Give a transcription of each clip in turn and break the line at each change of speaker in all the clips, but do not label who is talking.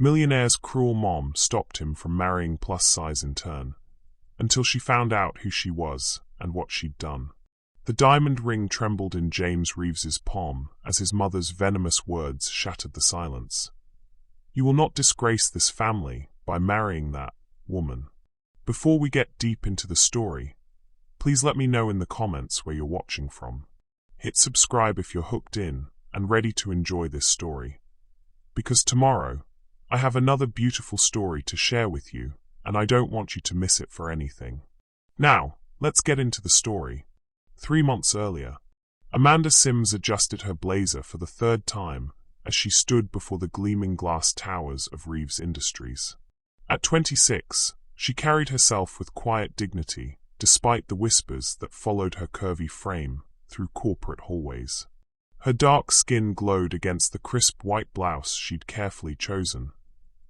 Millionaire's cruel mom stopped him from marrying plus-size Intern, until she found out who she was and what she'd done. The diamond ring trembled in James Reeves's palm as his mother's venomous words shattered the silence. "You will not disgrace this family by marrying that woman." Before we get deep into the story, please let me know in the comments where you're watching from. Hit subscribe if you're hooked in and ready to enjoy this story. Because tomorrow, I have another beautiful story to share with you, and I don't want you to miss it for anything. Now, let's get into the story. 3 months earlier, Amanda Sims adjusted her blazer for the third time as she stood before the gleaming glass towers of Reeves Industries. At 26, she carried herself with quiet dignity, despite the whispers that followed her curvy frame through corporate hallways. Her dark skin glowed against the crisp white blouse she'd carefully chosen,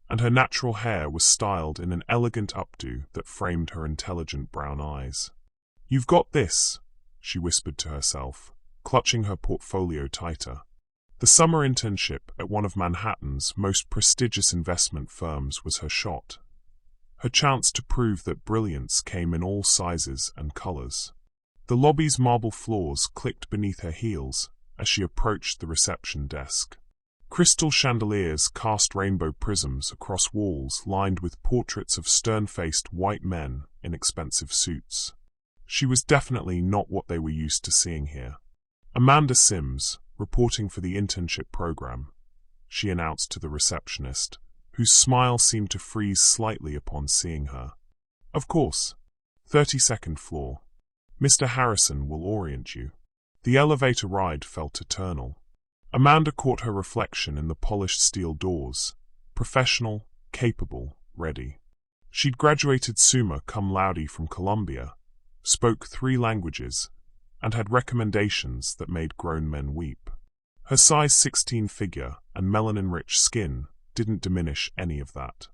and her natural hair was styled in an elegant updo that framed her intelligent brown eyes. "You've got this," she whispered to herself, clutching her portfolio tighter. The summer internship at one of Manhattan's most prestigious investment firms was her shot. Her chance to prove that brilliance came in all sizes and colors. The lobby's marble floors clicked beneath her heels as she approached the reception desk. Crystal chandeliers cast rainbow prisms across walls lined with portraits of stern-faced white men in expensive suits. She was definitely not what they were used to seeing here. "Amanda Sims, reporting for the internship program," she announced to the receptionist, whose smile seemed to freeze slightly upon seeing her. "Of course. 32nd floor. Mr. Harrison will orient you." The elevator ride felt eternal. Amanda caught her reflection in the polished steel doors, professional, capable, ready. She'd graduated summa cum laude from Columbia, spoke 3 languages, and had recommendations that made grown men weep. Her size 16 figure and melanin-rich skin didn't diminish any of that.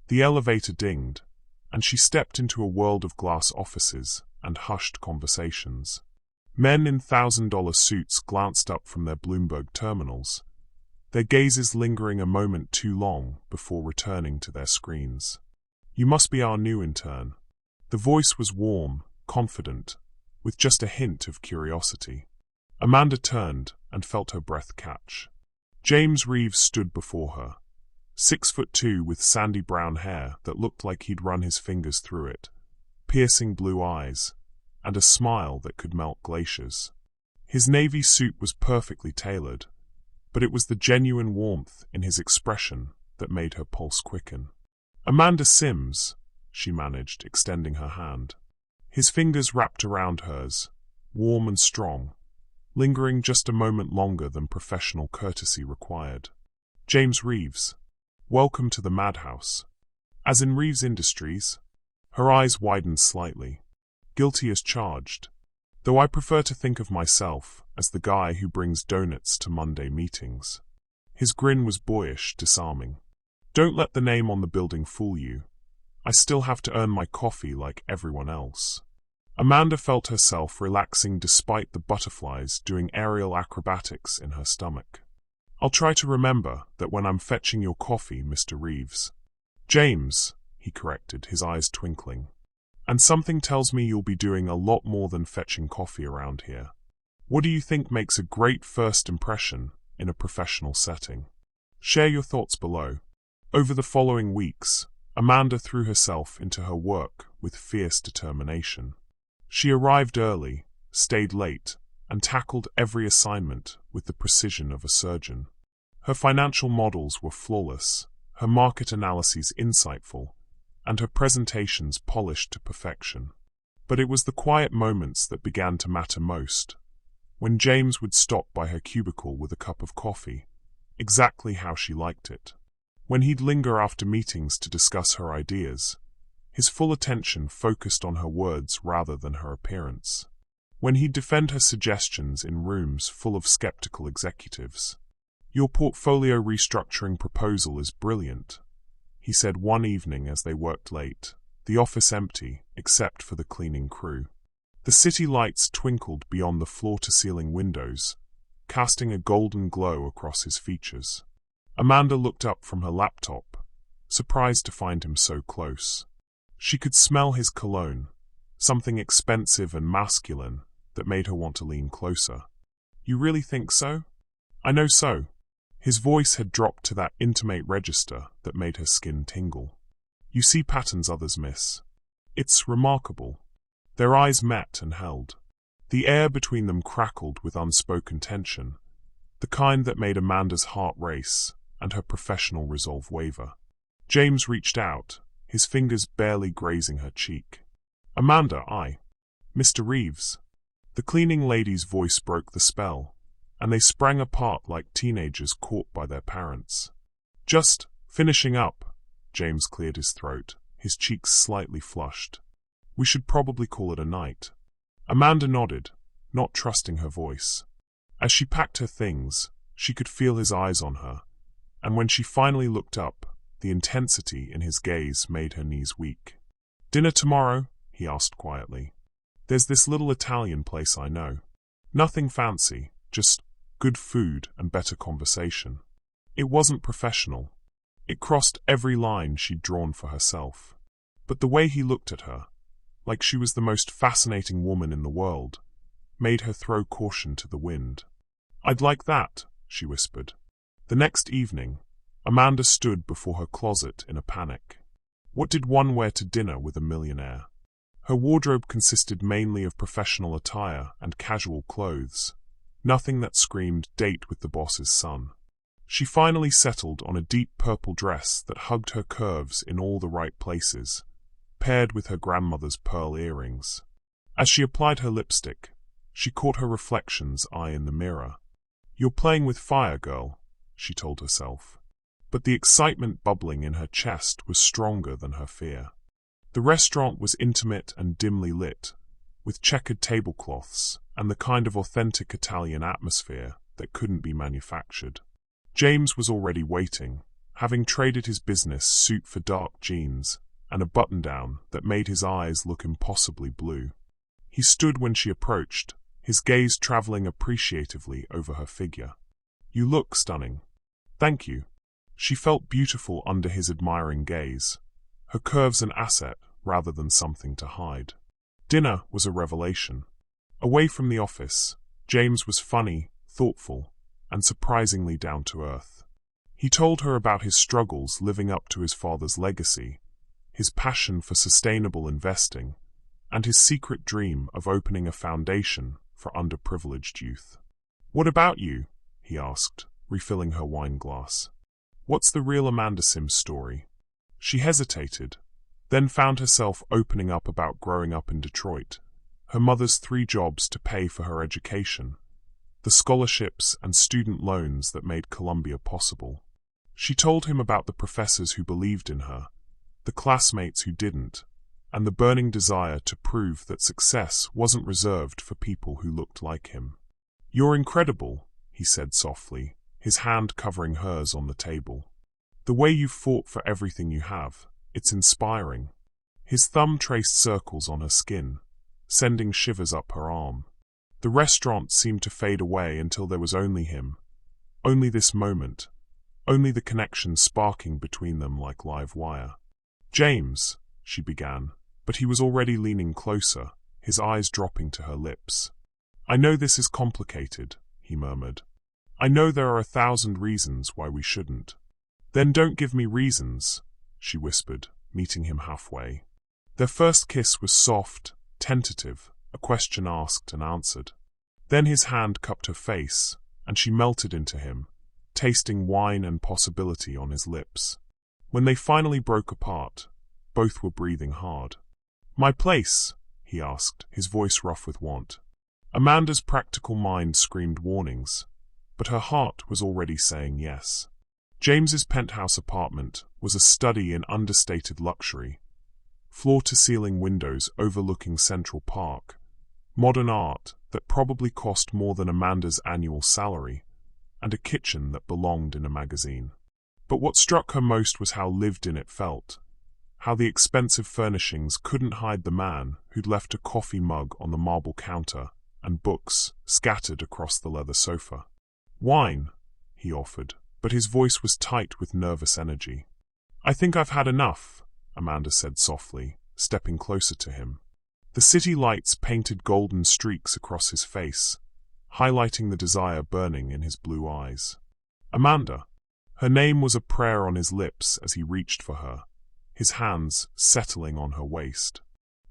The elevator dinged, and she stepped into a world of glass offices and hushed conversations. Men in $1,000 suits glanced up from their Bloomberg terminals, their gazes lingering a moment too long before returning to their screens. "You must be our new intern." The voice was warm, confident, with just a hint of curiosity. Amanda turned and felt her breath catch. James Reeves stood before her, 6'2" with sandy brown hair that looked like he'd run his fingers through it, piercing blue eyes, and a smile that could melt glaciers. His navy suit was perfectly tailored, but it was the genuine warmth in his expression that made her pulse quicken. "Amanda Sims," she managed, extending her hand. His fingers wrapped around hers, warm and strong, lingering just a moment longer than professional courtesy required. "James Reeves, welcome to the madhouse." "As in Reeves Industries?" Her eyes widened slightly. "Guilty as charged. Though I prefer to think of myself as the guy who brings donuts to Monday meetings." His grin was boyish, disarming. "Don't let the name on the building fool you. I still have to earn my coffee like everyone else." Amanda felt herself relaxing despite the butterflies doing aerial acrobatics in her stomach. "I'll try to remember that when I'm fetching your coffee, Mr. Reeves." "James," he corrected, his eyes twinkling. "And something tells me you'll be doing a lot more than fetching coffee around here. What do you think makes a great first impression in a professional setting? Share your thoughts below." Over the following weeks, Amanda threw herself into her work with fierce determination. She arrived early, stayed late, and tackled every assignment with the precision of a surgeon. Her financial models were flawless, her market analyses insightful, and her presentations polished to perfection. But it was the quiet moments that began to matter most, when James would stop by her cubicle with a cup of coffee, exactly how she liked it. When he'd linger after meetings to discuss her ideas, his full attention focused on her words rather than her appearance. When he'd defend her suggestions in rooms full of skeptical executives. "Your portfolio restructuring proposal is brilliant," he said one evening as they worked late, the office empty except for the cleaning crew. The city lights twinkled beyond the floor-to-ceiling windows, casting a golden glow across his features. Amanda looked up from her laptop surprised to find him so close. She could smell his cologne, something expensive and masculine that made her want to lean closer. "You really think so?" "I know so." His voice had dropped to that intimate register that made her skin tingle. "You see patterns others miss. It's remarkable." Their eyes met and held. The air between them crackled with unspoken tension, the kind that made Amanda's heart race and her professional resolve waver. James reached out, his fingers barely grazing her cheek. "Amanda, Mr. Reeves." The cleaning lady's voice broke the spell, and they sprang apart like teenagers caught by their parents. "Just finishing up." James cleared his throat, his cheeks slightly flushed. "We should probably call it a night." Amanda nodded, not trusting her voice. As she packed her things, she could feel his eyes on her, and when she finally looked up, the intensity in his gaze made her knees weak. "Dinner tomorrow?" he asked quietly. "There's this little Italian place I know. Nothing fancy, just good food and better conversation." It wasn't professional. It crossed every line she'd drawn for herself. But the way he looked at her, like she was the most fascinating woman in the world, made her throw caution to the wind. "I'd like that," she whispered. The next evening, Amanda stood before her closet in a panic. What did one wear to dinner with a millionaire? Her wardrobe consisted mainly of professional attire and casual clothes, nothing that screamed date with the boss's son. She finally settled on a deep purple dress that hugged her curves in all the right places, paired with her grandmother's pearl earrings. As she applied her lipstick, she caught her reflection's eye in the mirror. "You're playing with fire, girl," she told herself. But the excitement bubbling in her chest was stronger than her fear. The restaurant was intimate and dimly lit, with checkered tablecloths and the kind of authentic Italian atmosphere that couldn't be manufactured. James was already waiting, having traded his business suit for dark jeans and a button-down that made his eyes look impossibly blue. He stood when she approached, his gaze traveling appreciatively over her figure. "You look stunning." "Thank you." She felt beautiful under his admiring gaze, her curves an asset rather than something to hide. Dinner was a revelation. Away from the office, James was funny, thoughtful, and surprisingly down to earth. He told her about his struggles living up to his father's legacy, his passion for sustainable investing, and his secret dream of opening a foundation for underprivileged youth. "What about you?" he asked, refilling her wine glass. "What's the real Amanda Sims story?" She hesitated, then found herself opening up about growing up in Detroit, her mother's 3 jobs to pay for her education, the scholarships and student loans that made Columbia possible. She told him about the professors who believed in her, the classmates who didn't, and the burning desire to prove that success wasn't reserved for people who looked like him. "You're incredible," he said softly, his hand covering hers on the table. "The way you've fought for everything you have, it's inspiring." His thumb traced circles on her skin, sending shivers up her arm. The restaurant seemed to fade away until there was only him, only this moment, only the connection sparking between them like live wire. "James," she began, but he was already leaning closer, his eyes dropping to her lips. "I know this is complicated," he murmured. "I know there are 1,000 reasons why we shouldn't." "Then don't give me reasons," she whispered, meeting him halfway. Their first kiss was soft, tentative, a question asked and answered. Then his hand cupped her face, and she melted into him, tasting wine and possibility on his lips. When they finally broke apart, both were breathing hard. "My place?" he asked, his voice rough with want. Amanda's practical mind screamed warnings, but her heart was already saying yes. James's penthouse apartment was a study in understated luxury, floor-to-ceiling windows overlooking Central Park, modern art that probably cost more than Amanda's annual salary, and a kitchen that belonged in a magazine. But what struck her most was how lived in it felt, how the expensive furnishings couldn't hide the man who'd left a coffee mug on the marble counter and books scattered across the leather sofa. "Wine," he offered, but his voice was tight with nervous energy. I think I've had enough, Amanda said softly, stepping closer to him. The city lights painted golden streaks across his face, highlighting the desire burning in his blue eyes. Amanda. Her name was a prayer on his lips as he reached for her, his hands settling on her waist.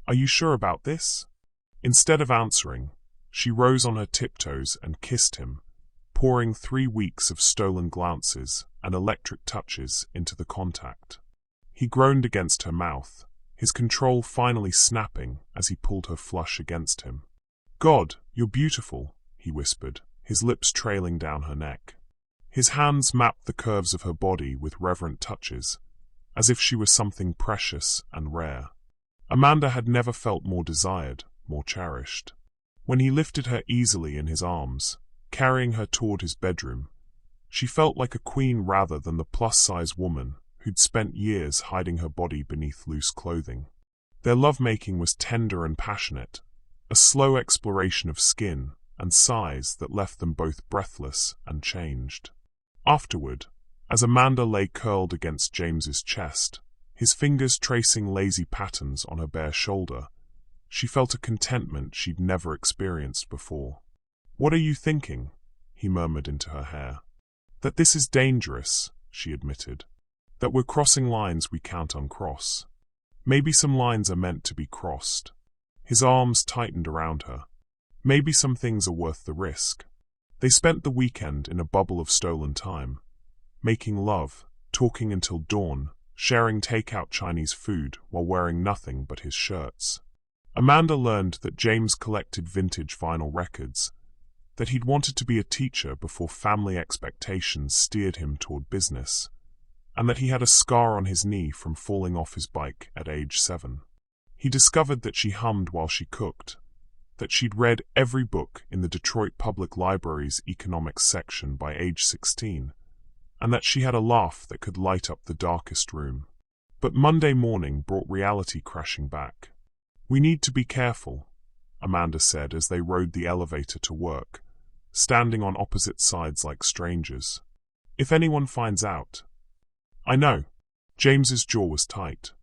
Are you sure about this? Instead of answering, she rose on her tiptoes and kissed him, pouring 3 weeks of stolen glances and electric touches into the contact. He groaned against her mouth, his control finally snapping as he pulled her flush against him. God, you're beautiful, he whispered, his lips trailing down her neck. His hands mapped the curves of her body with reverent touches, as if she was something precious and rare. Amanda had never felt more desired, more cherished. When he lifted her easily in his arms, carrying her toward his bedroom, she felt like a queen rather than the plus-size woman who'd spent years hiding her body beneath loose clothing. Their lovemaking was tender and passionate, a slow exploration of skin and size that left them both breathless and changed. Afterward, as Amanda lay curled against James's chest, his fingers tracing lazy patterns on her bare shoulder, she felt a contentment she'd never experienced before. What are you thinking? He murmured into her hair. That this is dangerous, she admitted. That we're crossing lines we can't uncross. Maybe some lines are meant to be crossed. His arms tightened around her. Maybe some things are worth the risk. They spent the weekend in a bubble of stolen time, making love, talking until dawn, sharing takeout Chinese food while wearing nothing but his shirts. Amanda learned that James collected vintage vinyl records, that he'd wanted to be a teacher before family expectations steered him toward business, and that he had a scar on his knee from falling off his bike at age 7. He discovered that she hummed while she cooked, that she'd read every book in the Detroit Public Library's economics section by age 16, and that she had a laugh that could light up the darkest room. But Monday morning brought reality crashing back. We need to be careful, Amanda said as they rode the elevator to work, standing on opposite sides like strangers. If anyone finds out. I know. James's jaw was tight.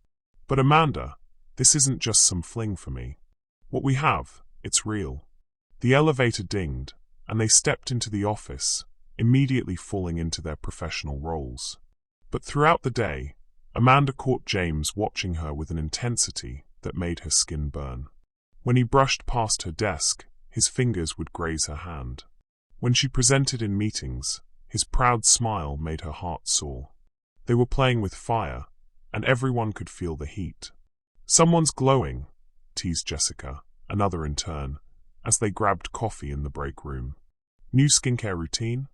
But Amanda, this isn't just some fling for me. What we have, it's real. The elevator dinged, and they stepped into the office, immediately falling into their professional roles. But throughout the day, Amanda caught James watching her with an intensity that made her skin burn. When he brushed past her desk, his fingers would graze her hand. When she presented in meetings, his proud smile made her heart sore. They were playing with fire, and everyone could feel the heat. Someone's glowing, teased Jessica, another intern, as they grabbed coffee in the break room. New skincare routine?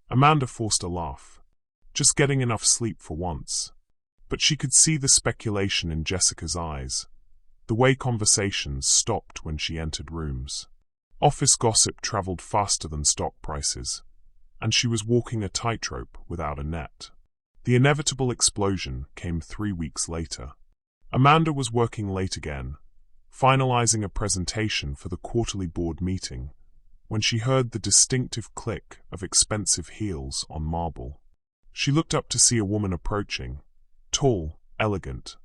Amanda forced a laugh. Just getting enough sleep for once. But she could see the speculation in Jessica's eyes, the way conversations stopped when she entered rooms. Office gossip traveled faster than stock prices, and she was walking a tightrope without a net. The inevitable explosion came 3 weeks later. Amanda was working late again, finalizing a presentation for the quarterly board meeting, when she heard the distinctive click of expensive heels on marble. She looked up to see a woman approaching, tall, elegant,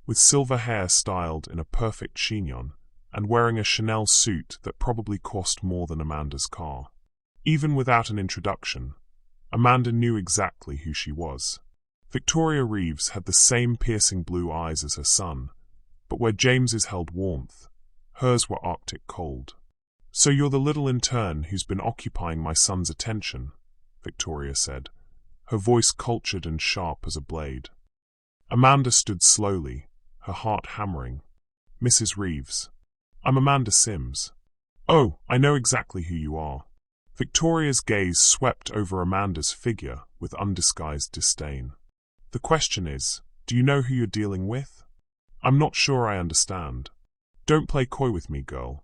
with silver hair styled in a perfect chignon, and wearing a Chanel suit that probably cost more than Amanda's car. Even without an introduction, Amanda knew exactly who she was. Victoria Reeves had the same piercing blue eyes as her son, but where James's held warmth, hers were Arctic cold. So you're the little intern who's been occupying my son's attention, Victoria said, her voice cultured and sharp as a blade. Amanda stood slowly, her heart hammering. Mrs. Reeves. I'm Amanda Sims. Oh, I know exactly who you are. Victoria's gaze swept over Amanda's figure with undisguised disdain. The question is, do you know who you're dealing with? I'm not sure I understand. Don't play coy with me, girl.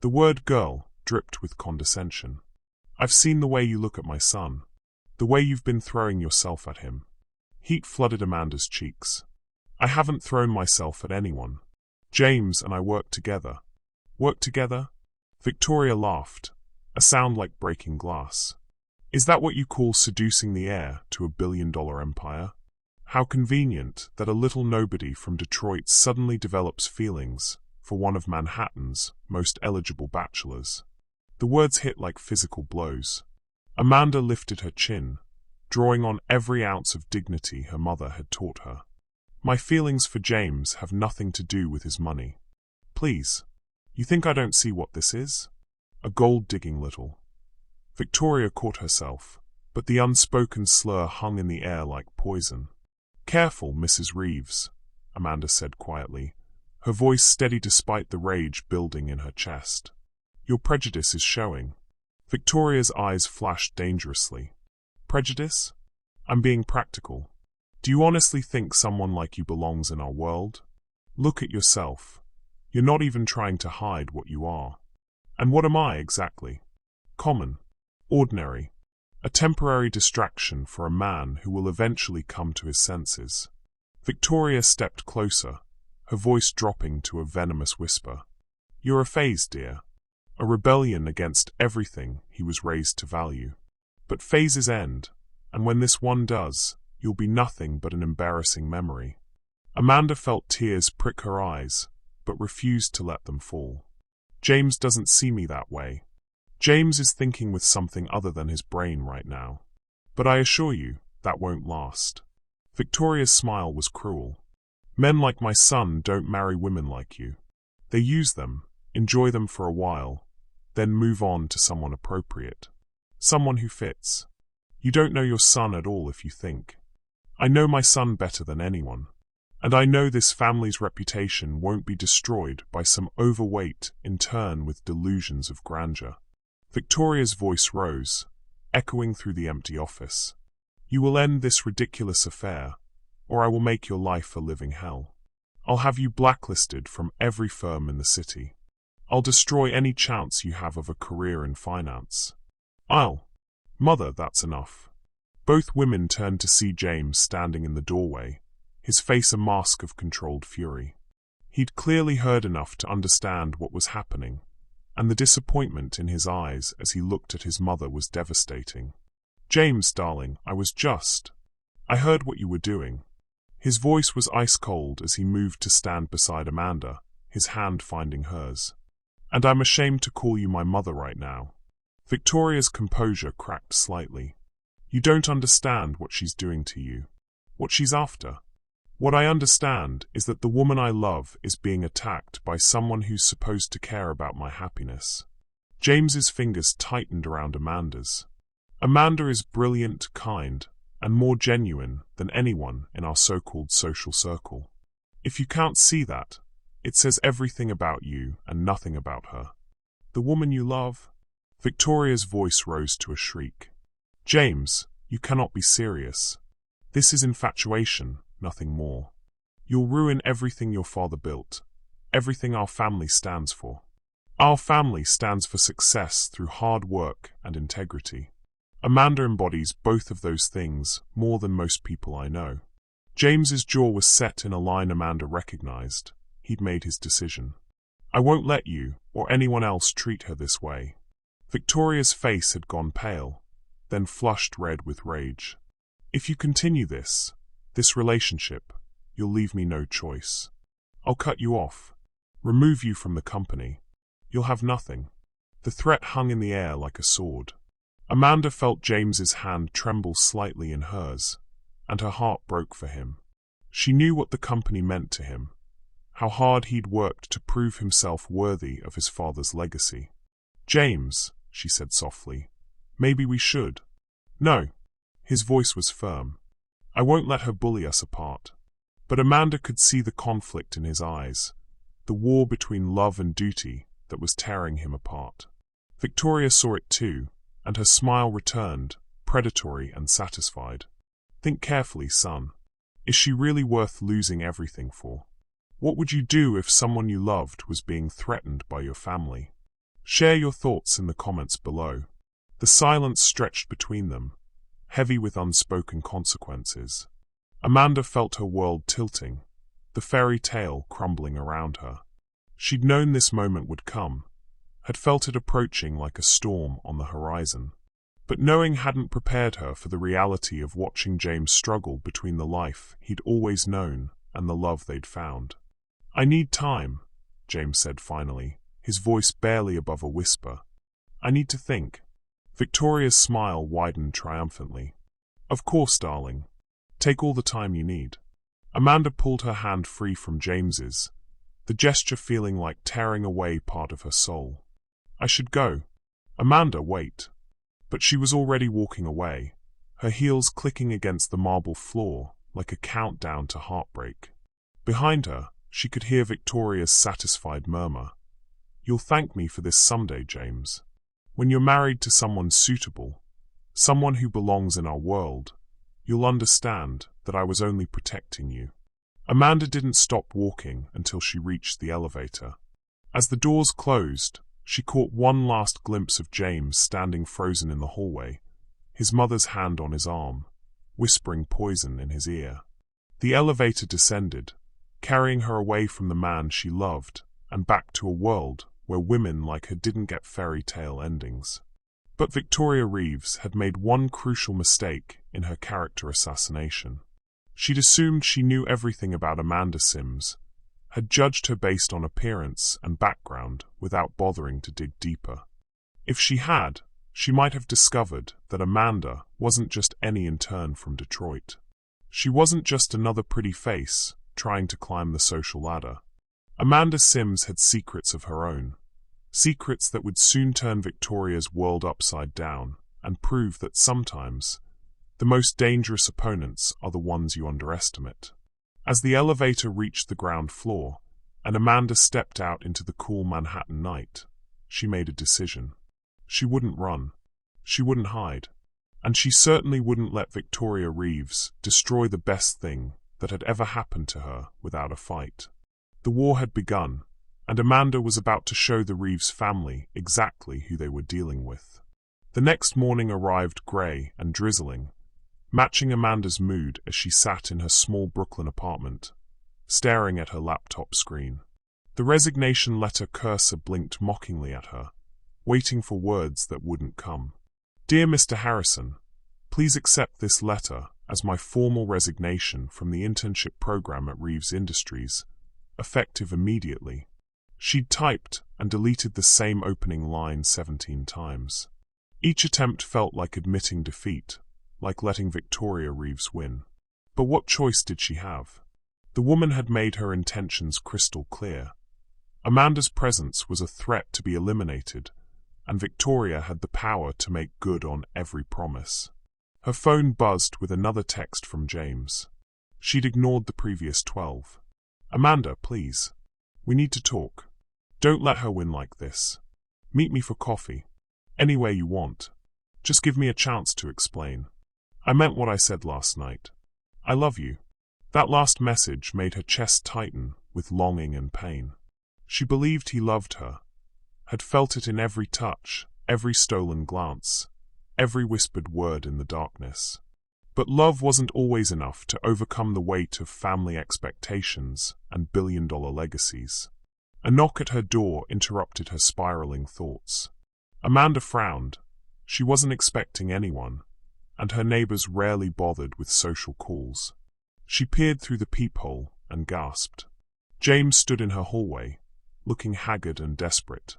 The word girl dripped with condescension. I've seen the way you look at my son, the way you've been throwing yourself at him. Heat flooded Amanda's cheeks. I haven't thrown myself at anyone. James and I work together. Work together? Victoria laughed, a sound like breaking glass. Is that what you call seducing the heir to $1 billion empire? How convenient that a little nobody from Detroit suddenly develops feelings for one of Manhattan's most eligible bachelors. The words hit like physical blows. Amanda lifted her chin, drawing on every ounce of dignity her mother had taught her. My feelings for James have nothing to do with his money. Please, you think I don't see what this is? A gold-digging little. Victoria caught herself, but the unspoken slur hung in the air like poison. Careful, Mrs. Reeves, Amanda said quietly, her voice steady despite the rage building in her chest. Your prejudice is showing. Victoria's eyes flashed dangerously. Prejudice? I'm being practical. Do you honestly think someone like you belongs in our world? Look at yourself. You're not even trying to hide what you are. And what am I exactly? Common. Ordinary. A temporary distraction for a man who will eventually come to his senses. Victoria stepped closer, her voice dropping to a venomous whisper. You're a phase, dear. A rebellion against everything he was raised to value. But phases end, and when this one does, you'll be nothing but an embarrassing memory. Amanda felt tears prick her eyes, but refused to let them fall. James doesn't see me that way. James is thinking with something other than his brain right now. But I assure you, that won't last. Victoria's smile was cruel. Men like my son don't marry women like you. They use them, enjoy them for a while, then move on to someone appropriate. Someone who fits. You don't know your son at all if you think. I know my son better than anyone. And I know this family's reputation won't be destroyed by some overweight intern with delusions of grandeur. Victoria's voice rose, echoing through the empty office. You will end this ridiculous affair, or I will make your life a living hell. I'll have you blacklisted from every firm in the city. I'll destroy any chance you have of a career in finance. Mother, that's enough. Both women turned to see James standing in the doorway, his face a mask of controlled fury. He'd clearly heard enough to understand what was happening, and the disappointment in his eyes as he looked at his mother was devastating. James, darling, I heard what you were doing. His voice was ice cold as he moved to stand beside Amanda, his hand finding hers. And I'm ashamed to call you my mother right now. Victoria's composure cracked slightly. You don't understand what she's doing to you. What she's after. What I understand is that the woman I love is being attacked by someone who's supposed to care about my happiness. James's fingers tightened around Amanda's. Amanda is brilliant, kind, and more genuine than anyone in our so-called social circle. If you can't see that, it says everything about you and nothing about her. The woman you love? Victoria's voice rose to a shriek. James, you cannot be serious. This is infatuation, nothing more. You'll ruin everything your father built, everything our family stands for. Our family stands for success through hard work and integrity. Amanda embodies both of those things more than most people I know. James's jaw was set in a line Amanda recognized. He'd made his decision. I won't let you or anyone else treat her this way. Victoria's face had gone pale, then flushed red with rage. If you continue this relationship, you'll leave me no choice. I'll cut you off, remove you from the company. You'll have nothing. The threat hung in the air like a sword. Amanda felt James's hand tremble slightly in hers, and her heart broke for him. She knew what the company meant to him, how hard he'd worked to prove himself worthy of his father's legacy. James, she said softly, maybe we should. No. His voice was firm. I won't let her bully us apart. But Amanda could see the conflict in his eyes, the war between love and duty that was tearing him apart. Victoria saw it too, and her smile returned, predatory and satisfied. Think carefully, son. Is she really worth losing everything for? What would you do if someone you loved was being threatened by your family? Share your thoughts in the comments below. The silence stretched between them, heavy with unspoken consequences. Amanda felt her world tilting, the fairy tale crumbling around her. She'd known this moment would come, had felt it approaching like a storm on the horizon. But knowing hadn't prepared her for the reality of watching James struggle between the life he'd always known and the love they'd found. "I need time," James said finally, his voice barely above a whisper. "I need to think." Victoria's smile widened triumphantly. "Of course, darling. Take all the time you need." Amanda pulled her hand free from James's, the gesture feeling like tearing away part of her soul. "I should go." "Amanda, wait." But she was already walking away, her heels clicking against the marble floor like a countdown to heartbreak. Behind her, she could hear Victoria's satisfied murmur. "You'll thank me for this someday, James. When you're married to someone suitable, someone who belongs in our world, you'll understand that I was only protecting you." Amanda didn't stop walking until she reached the elevator. As the doors closed, she caught one last glimpse of James standing frozen in the hallway, his mother's hand on his arm, whispering poison in his ear. The elevator descended, carrying her away from the man she loved and back to a world where women like her didn't get fairy tale endings. But Victoria Reeves had made one crucial mistake in her character assassination. She'd assumed she knew everything about Amanda Sims, had judged her based on appearance and background without bothering to dig deeper. If she had, she might have discovered that Amanda wasn't just any intern from Detroit. She wasn't just another pretty face trying to climb the social ladder. Amanda Sims had secrets of her own, secrets that would soon turn Victoria's world upside down and prove that sometimes the most dangerous opponents are the ones you underestimate. As the elevator reached the ground floor, and Amanda stepped out into the cool Manhattan night, she made a decision. She wouldn't run. She wouldn't hide. And she certainly wouldn't let Victoria Reeves destroy the best thing that had ever happened to her without a fight. The war had begun, and Amanda was about to show the Reeves family exactly who they were dealing with. The next morning arrived grey and drizzling, matching Amanda's mood as she sat in her small Brooklyn apartment, staring at her laptop screen. The resignation letter cursor blinked mockingly at her, waiting for words that wouldn't come. "Dear Mr. Harrison, please accept this letter as my formal resignation from the internship program at Reeves Industries, effective immediately." She'd typed and deleted the same opening line 17 times. Each attempt felt like admitting defeat, like letting Victoria Reeves win. But what choice did she have? The woman had made her intentions crystal clear. Amanda's presence was a threat to be eliminated, and Victoria had the power to make good on every promise. Her phone buzzed with another text from James. She'd ignored the previous 12. "Amanda, please. We need to talk. Don't let her win like this. Meet me for coffee. Anywhere you want. Just give me a chance to explain. I meant what I said last night. I love you." That last message made her chest tighten with longing and pain. She believed he loved her, had felt it in every touch, every stolen glance, every whispered word in the darkness. But love wasn't always enough to overcome the weight of family expectations and billion-dollar legacies. A knock at her door interrupted her spiraling thoughts. Amanda frowned. She wasn't expecting anyone, and her neighbors rarely bothered with social calls. She peered through the peephole and gasped. James stood in her hallway, looking haggard and desperate.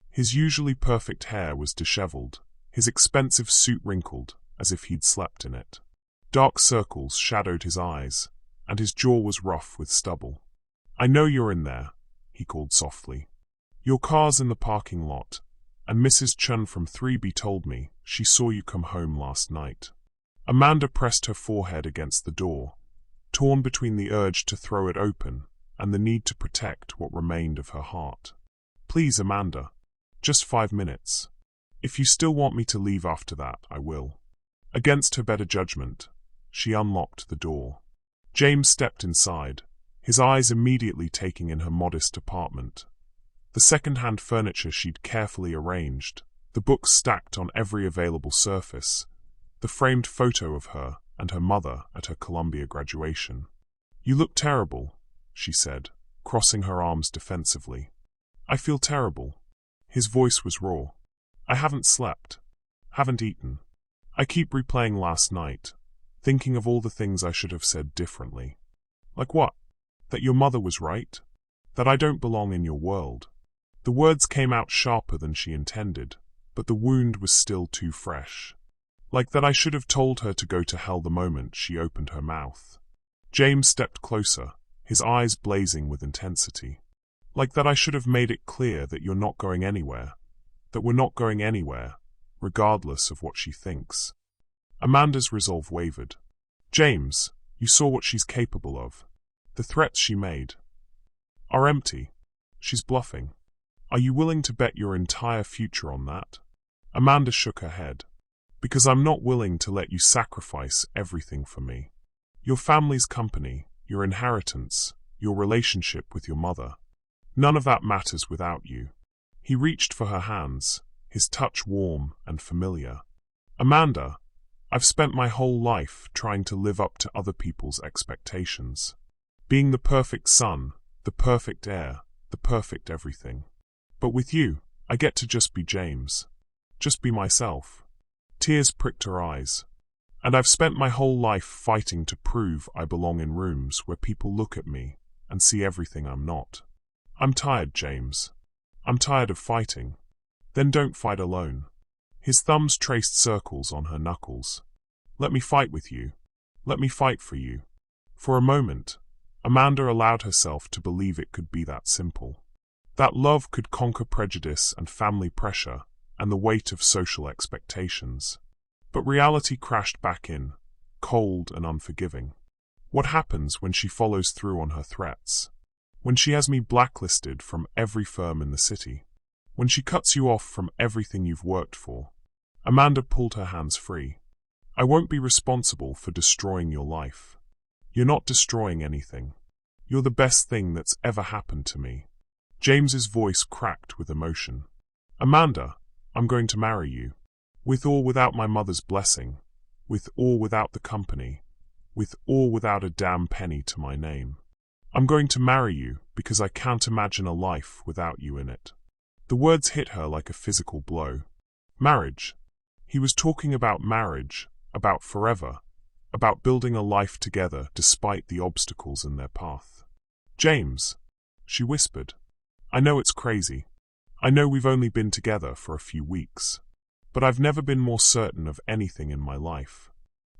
His usually perfect hair was disheveled, his expensive suit wrinkled as if he'd slept in it. Dark circles shadowed his eyes, and his jaw was rough with stubble. "I know you're in there," he called softly. "Your car's in the parking lot, and Mrs. Chun from 3B told me she saw you come home last night." Amanda pressed her forehead against the door, torn between the urge to throw it open and the need to protect what remained of her heart. "Please, Amanda. Just 5 minutes. If you still want me to leave after that, I will." Against her better judgment, she unlocked the door. James stepped inside, his eyes immediately taking in her modest apartment. The second-hand furniture she'd carefully arranged, the books stacked on every available surface, the framed photo of her and her mother at her Columbia graduation. "You look terrible," she said, crossing her arms defensively. "I feel terrible." His voice was raw. "I haven't slept. Haven't eaten. I keep replaying last night, thinking of all the things I should have said differently. Like what? That your mother was right? That I don't belong in your world? The words came out sharper than she intended, but the wound was still too fresh. Like that I should have told her to go to hell the moment she opened her mouth. James stepped closer, his eyes blazing with intensity. Like that I should have made it clear that you're not going anywhere, that we're not going anywhere, regardless of what she thinks. Amanda's resolve wavered. James, you saw what she's capable of. The threats she made are empty. She's bluffing. Are you willing to bet your entire future on that? Amanda shook her head. Because I'm not willing to let you sacrifice everything for me. Your family's company, your inheritance, your relationship with your mother. None of that matters without you. He reached for her hands, his touch warm and familiar. Amanda, I've spent my whole life trying to live up to other people's expectations. Being the perfect son, the perfect heir, the perfect everything. But with you, I get to just be James. Just be myself. Tears pricked her eyes. And I've spent my whole life fighting to prove I belong in rooms where people look at me and see everything I'm not. I'm tired, James. I'm tired of fighting. Then don't fight alone. His thumbs traced circles on her knuckles. Let me fight with you. Let me fight for you. For a moment, Amanda allowed herself to believe it could be that simple. That love could conquer prejudice and family pressure and the weight of social expectations. But reality crashed back in, cold and unforgiving. What happens when she follows through on her threats? When she has me blacklisted from every firm in the city? When she cuts you off from everything you've worked for? Amanda pulled her hands free. I won't be responsible for destroying your life. You're not destroying anything. You're the best thing that's ever happened to me. James's voice cracked with emotion. Amanda, I'm going to marry you. With or without my mother's blessing. With or without the company. With or without a damn penny to my name. I'm going to marry you because I can't imagine a life without you in it. The words hit her like a physical blow. Marriage. He was talking about marriage, about forever, about building a life together despite the obstacles in their path. James, she whispered. I know it's crazy. I know we've only been together for a few weeks. But I've never been more certain of anything in my life.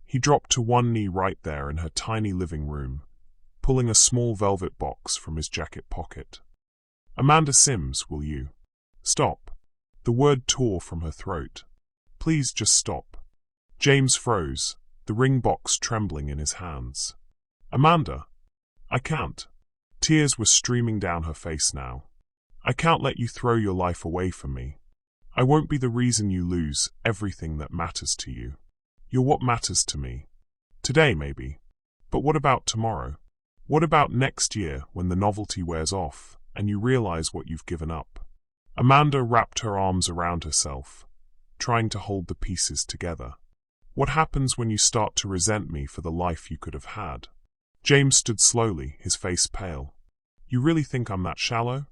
He dropped to one knee right there in her tiny living room, pulling a small velvet box from his jacket pocket. Amanda Sims, will you? Stop. The word tore from her throat. Please just stop. James froze, the ring box trembling in his hands. Amanda, I can't. Tears were streaming down her face now. I can't let you throw your life away for me. I won't be the reason you lose everything that matters to you. You're what matters to me. Today, maybe. But what about tomorrow? What about next year when the novelty wears off and you realize what you've given up? Amanda wrapped her arms around herself, trying to hold the pieces together. What happens when you start to resent me for the life you could have had? James stood slowly, his face pale. You really think I'm that shallow?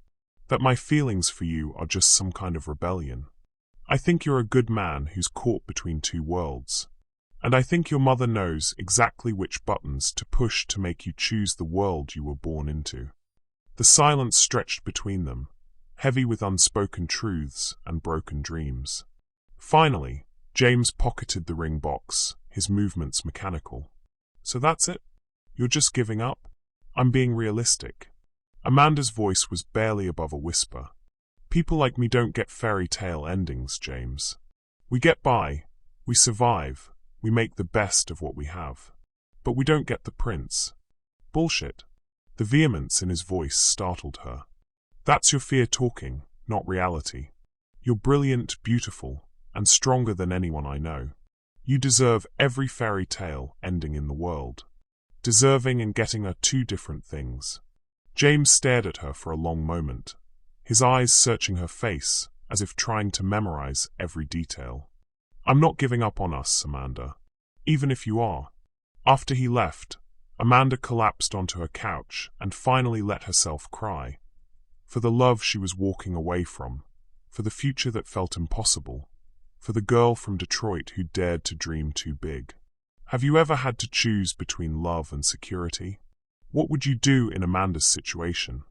That my feelings for you are just some kind of rebellion? I think you're a good man who's caught between two worlds. And I think your mother knows exactly which buttons to push to make you choose the world you were born into. The silence stretched between them, heavy with unspoken truths and broken dreams. Finally, James pocketed the ring box, his movements mechanical. So that's it? You're just giving up? I'm being realistic. Amanda's voice was barely above a whisper. People like me don't get fairy tale endings, James. We get by, we survive, we make the best of what we have. But we don't get the prince. Bullshit. The vehemence in his voice startled her. That's your fear talking, not reality. You're brilliant, beautiful, and stronger than anyone I know. You deserve every fairy tale ending in the world. Deserving and getting are two different things. James stared at her for a long moment, his eyes searching her face as if trying to memorize every detail. I'm not giving up on us, Amanda. Even if you are. After he left, Amanda collapsed onto her couch and finally let herself cry. For the love she was walking away from, for the future that felt impossible, for the girl from Detroit who dared to dream too big. Have you ever had to choose between love and security? What would you do in Amanda's situation?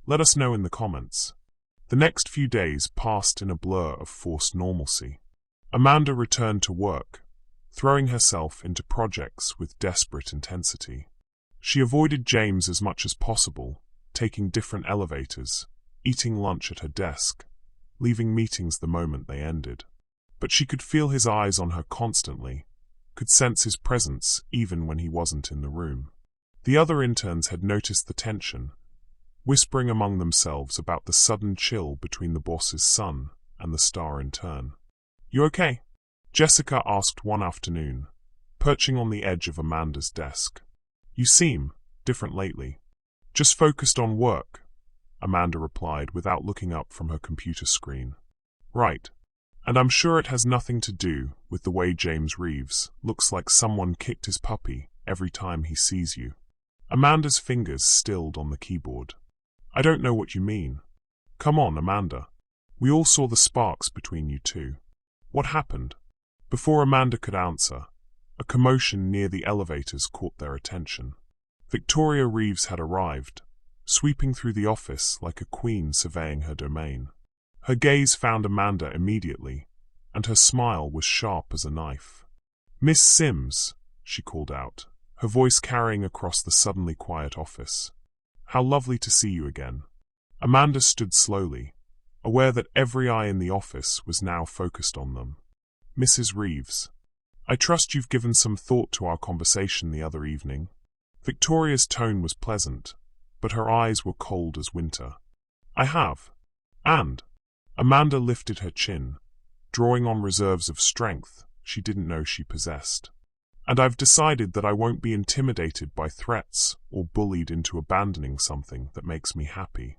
Let us know in the comments. The next few days passed in a blur of forced normalcy. Amanda returned to work, throwing herself into projects with desperate intensity. She avoided James as much as possible, taking different elevators, eating lunch at her desk, leaving meetings the moment they ended. But she could feel his eyes on her constantly, could sense his presence even when he wasn't in the room. The other interns had noticed the tension, whispering among themselves about the sudden chill between the boss's son and the star intern. "You okay?" Jessica asked one afternoon, perching on the edge of Amanda's desk. "You seem different lately." "Just focused on work," Amanda replied without looking up from her computer screen. "Right. And I'm sure it has nothing to do with the way James Reeves looks like someone kicked his puppy every time he sees you." Amanda's fingers stilled on the keyboard. "I don't know what you mean." "Come on, Amanda. We all saw the sparks between you two. What happened?" Before Amanda could answer, a commotion near the elevators caught their attention. Victoria Reeves had arrived, sweeping through the office like a queen surveying her domain. Her gaze found Amanda immediately, and her smile was sharp as a knife. "Miss Sims," she called out, her voice carrying across the suddenly quiet office. "How lovely to see you again." Amanda stood slowly, aware that every eye in the office was now focused on them. "Mrs. Reeves, I trust you've given some thought to our conversation the other evening." Victoria's tone was pleasant, but her eyes were cold as winter. "I have. And?" Amanda lifted her chin, drawing on reserves of strength she didn't know she possessed. "And I've decided that I won't be intimidated by threats or bullied into abandoning something that makes me happy."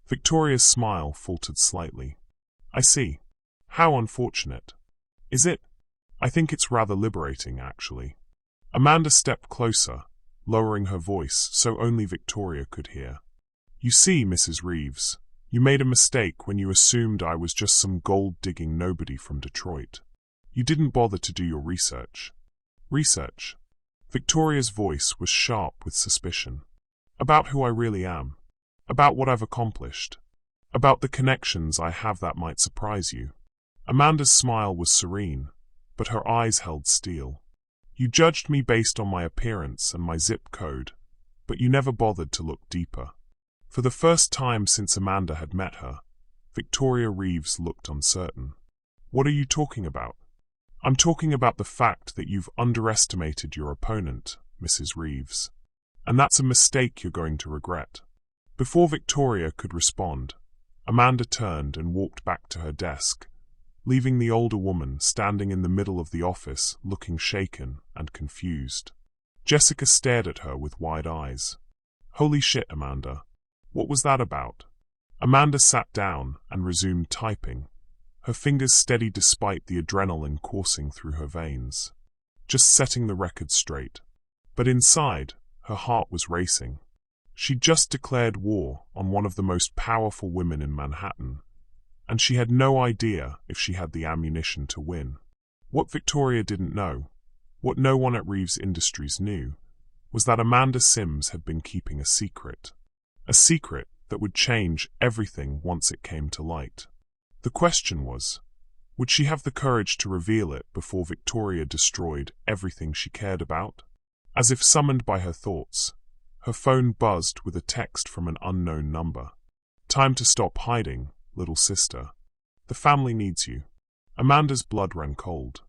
Victoria's smile faltered slightly. "I see. How unfortunate." "Is it? I think it's rather liberating, actually." Amanda stepped closer, lowering her voice so only Victoria could hear. "You see, Mrs. Reeves, you made a mistake when you assumed I was just some gold-digging nobody from Detroit. You didn't bother to do your research." "Research?" Victoria's voice was sharp with suspicion. "About who I really am. About what I've accomplished. About the connections I have that might surprise you." Amanda's smile was serene, but her eyes held steel. "You judged me based on my appearance and my zip code, but you never bothered to look deeper." For the first time since Amanda had met her, Victoria Reeves looked uncertain. "What are you talking about?" "I'm talking about the fact that you've underestimated your opponent, Mrs. Reeves. And that's a mistake you're going to regret." Before Victoria could respond, Amanda turned and walked back to her desk, leaving the older woman standing in the middle of the office looking shaken and confused. Jessica stared at her with wide eyes. "Holy shit, Amanda. What was that about?" Amanda sat down and resumed typing, her fingers steady despite the adrenaline coursing through her veins. Just setting the record straight. But inside, her heart was racing. She'd just declared war on one of the most powerful women in Manhattan, and she had no idea if she had the ammunition to win. What Victoria didn't know, what no one at Reeves Industries knew, was that Amanda Sims had been keeping a secret. A secret that would change everything once it came to light. The question was, would she have the courage to reveal it before Victoria destroyed everything she cared about? As if summoned by her thoughts, her phone buzzed with a text from an unknown number. "Time to stop hiding, little sister. The family needs you." Amanda's blood ran cold.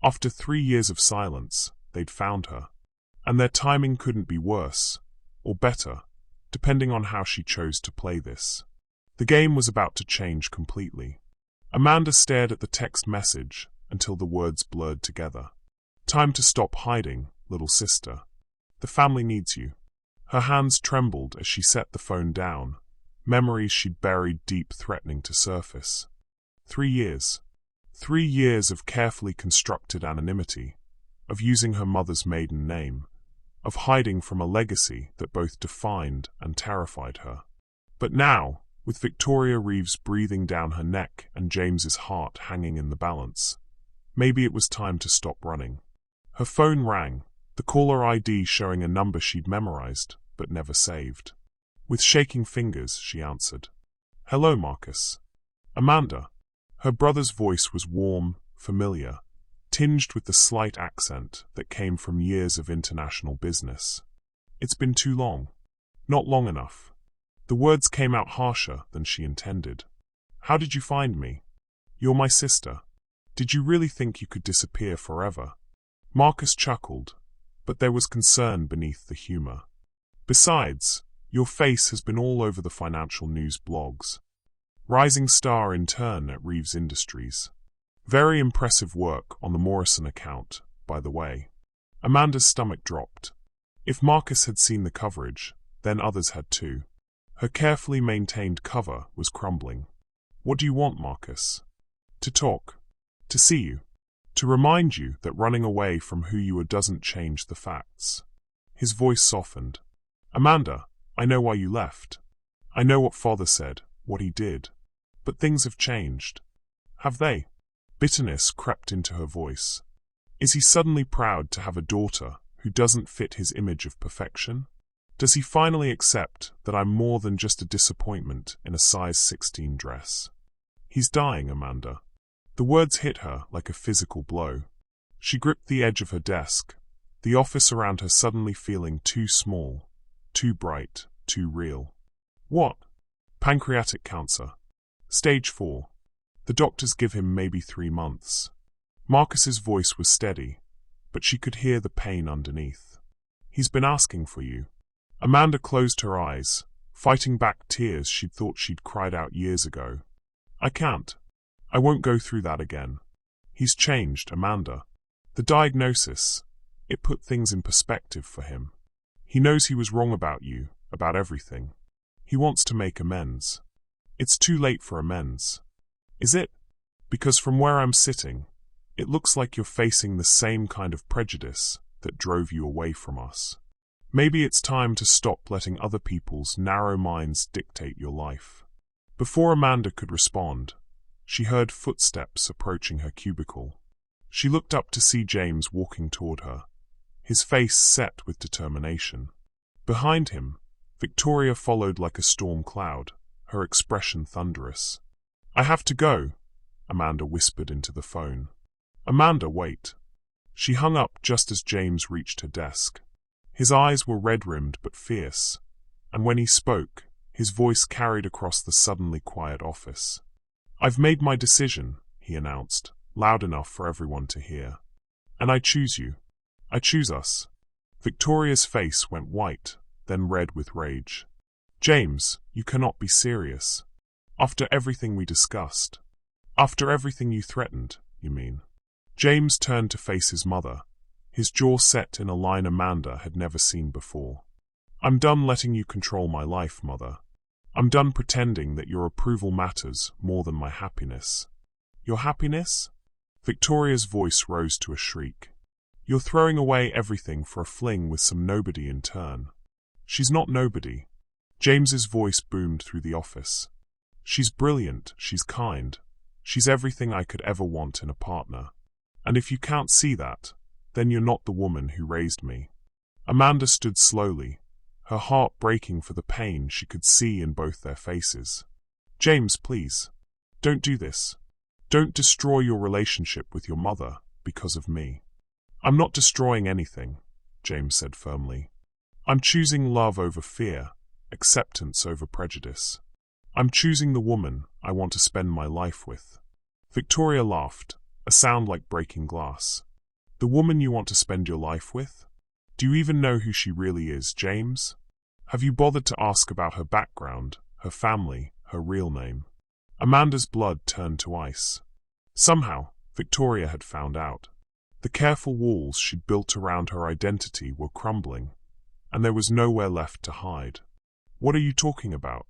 After 3 years of silence, they'd found her. And their timing couldn't be worse, or better, depending on how she chose to play this. The game was about to change completely. Amanda stared at the text message until the words blurred together. "Time to stop hiding, little sister. The family needs you." Her hands trembled as she set the phone down, memories she'd buried deep threatening to surface. 3 years. 3 years of carefully constructed anonymity, of using her mother's maiden name, of hiding from a legacy that both defined and terrified her. But now, with Victoria Reeves breathing down her neck and James's heart hanging in the balance, Maybe it was time to stop running. Her phone rang, the caller ID showing a number she'd memorized, but never saved. With shaking fingers, she answered. "Hello, Marcus." "Amanda." Her brother's voice was warm, familiar, tinged with the slight accent that came from years of international business. "It's been too long." "Not long enough." The words came out harsher than she intended. "How did you find me?" "You're my sister. Did you really think you could disappear forever?" Marcus chuckled, but there was concern beneath the humor. "Besides, your face has been all over the financial news blogs. Rising star intern at Reeves Industries. Very impressive work on the Morrison account, by the way." Amanda's stomach dropped. If Marcus had seen the coverage, then others had too. Her carefully maintained cover was crumbling. "What do you want, Marcus?" "To talk. To see you. To remind you that running away from who you are doesn't change the facts." His voice softened. "Amanda, I know why you left. I know what father said, what he did. But things have changed." "Have they?" Bitterness crept into her voice. Is he suddenly proud to have a daughter who doesn't fit his image of perfection? Does he finally accept that I'm more than just a disappointment in a size 16 dress? "He's dying, Amanda." The words hit her like a physical blow. She gripped the edge of her desk, the office around her suddenly feeling too small, too bright, too real. "What?" "Pancreatic cancer. Stage 4. The doctors give him maybe 3 months." Marcus's voice was steady, but she could hear the pain underneath. "He's been asking for you." Amanda closed her eyes, fighting back tears she'd thought she'd cried out years ago. "I can't. I won't go through that again. He's changed, Amanda." The diagnosis, it put things in perspective for him. He knows he was wrong about you, about everything. He wants to make amends. It's too late for amends. Is it? Because from where I'm sitting, it looks like you're facing the same kind of prejudice that drove you away from us. Maybe it's time to stop letting other people's narrow minds dictate your life. Before Amanda could respond, she heard footsteps approaching her cubicle. She looked up to see James walking toward her, his face set with determination. Behind him, Victoria followed like a storm cloud, her expression thunderous. "I have to go," Amanda whispered into the phone. "Amanda, wait." She hung up just as James reached her desk. His eyes were red-rimmed but fierce, and when he spoke, his voice carried across the suddenly quiet office. "I've made my decision," he announced, loud enough for everyone to hear. "And I choose you. I choose us." Victoria's face went white, then red with rage. "James, you cannot be serious. After everything we discussed. After everything you threatened, you mean?" James turned to face his mother, his jaw set in a line Amanda had never seen before. "I'm done letting you control my life, Mother. I'm done pretending that your approval matters more than my happiness." "Your happiness?" Victoria's voice rose to a shriek. "You're throwing away everything for a fling with some nobody in turn." "She's not nobody." James's voice boomed through the office. "She's brilliant, she's kind. She's everything I could ever want in a partner. And if you can't see that, then you're not the woman who raised me." Amanda stood slowly, her heart breaking for the pain she could see in both their faces. "James, please. Don't do this. Don't destroy your relationship with your mother because of me." "I'm not destroying anything," James said firmly. "I'm choosing love over fear, acceptance over prejudice. I'm choosing the woman I want to spend my life with." Victoria laughed, a sound like breaking glass. "The woman you want to spend your life with? Do you even know who she really is, James? Have you bothered to ask about her background, her family, her real name?" Amanda's blood turned to ice. Somehow, Victoria had found out. The careful walls she'd built around her identity were crumbling, and there was nowhere left to hide. "What are you talking about?"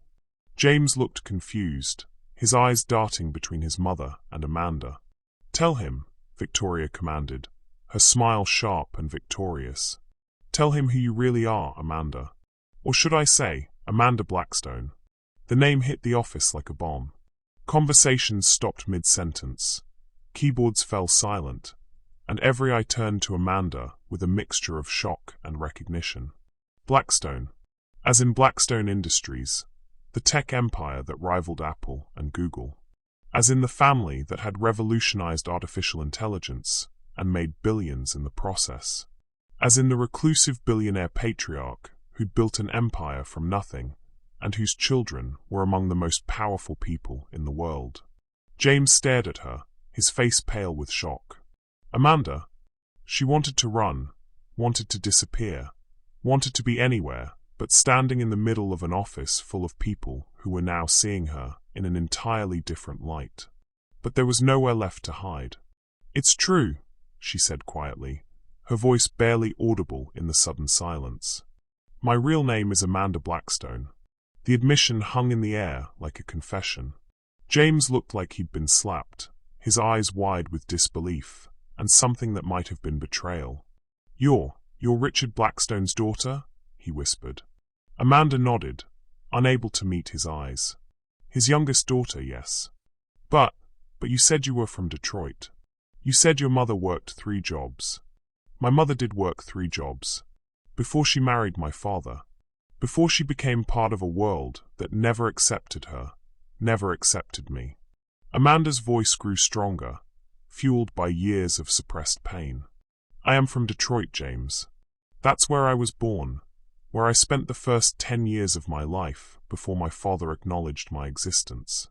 James looked confused, his eyes darting between his mother and Amanda. "Tell him," Victoria commanded, her smile sharp and victorious. "Tell him who you really are, Amanda. Or should I say, Amanda Blackstone." The name hit the office like a bomb. Conversations stopped mid-sentence. Keyboards fell silent, and every eye turned to Amanda with a mixture of shock and recognition. Blackstone, as in Blackstone Industries, the tech empire that rivaled Apple and Google. As in the family that had revolutionized artificial intelligence and made billions in the process. As in the reclusive billionaire patriarch who'd built an empire from nothing and whose children were among the most powerful people in the world. James stared at her, his face pale with shock. Amanda. She wanted to run, wanted to disappear, wanted to be anywhere but standing in the middle of an office full of people who were now seeing her in an entirely different light. But there was nowhere left to hide. "It's true," she said quietly, her voice barely audible in the sudden silence. "My real name is Amanda Blackstone." The admission hung in the air like a confession. James looked like he'd been slapped, his eyes wide with disbelief, and something that might have been betrayal. You're Richard Blackstone's daughter?" he whispered. Amanda nodded, unable to meet his eyes. "His youngest daughter, yes. But you said you were from Detroit. You said your mother worked 3 jobs. My mother did work 3 jobs. Before she married my father. Before she became part of a world that never accepted her, never accepted me." Amanda's voice grew stronger, fueled by years of suppressed pain. "I am from Detroit, James. That's where I was born, where I spent the first 10 years of my life before my father acknowledged my existence."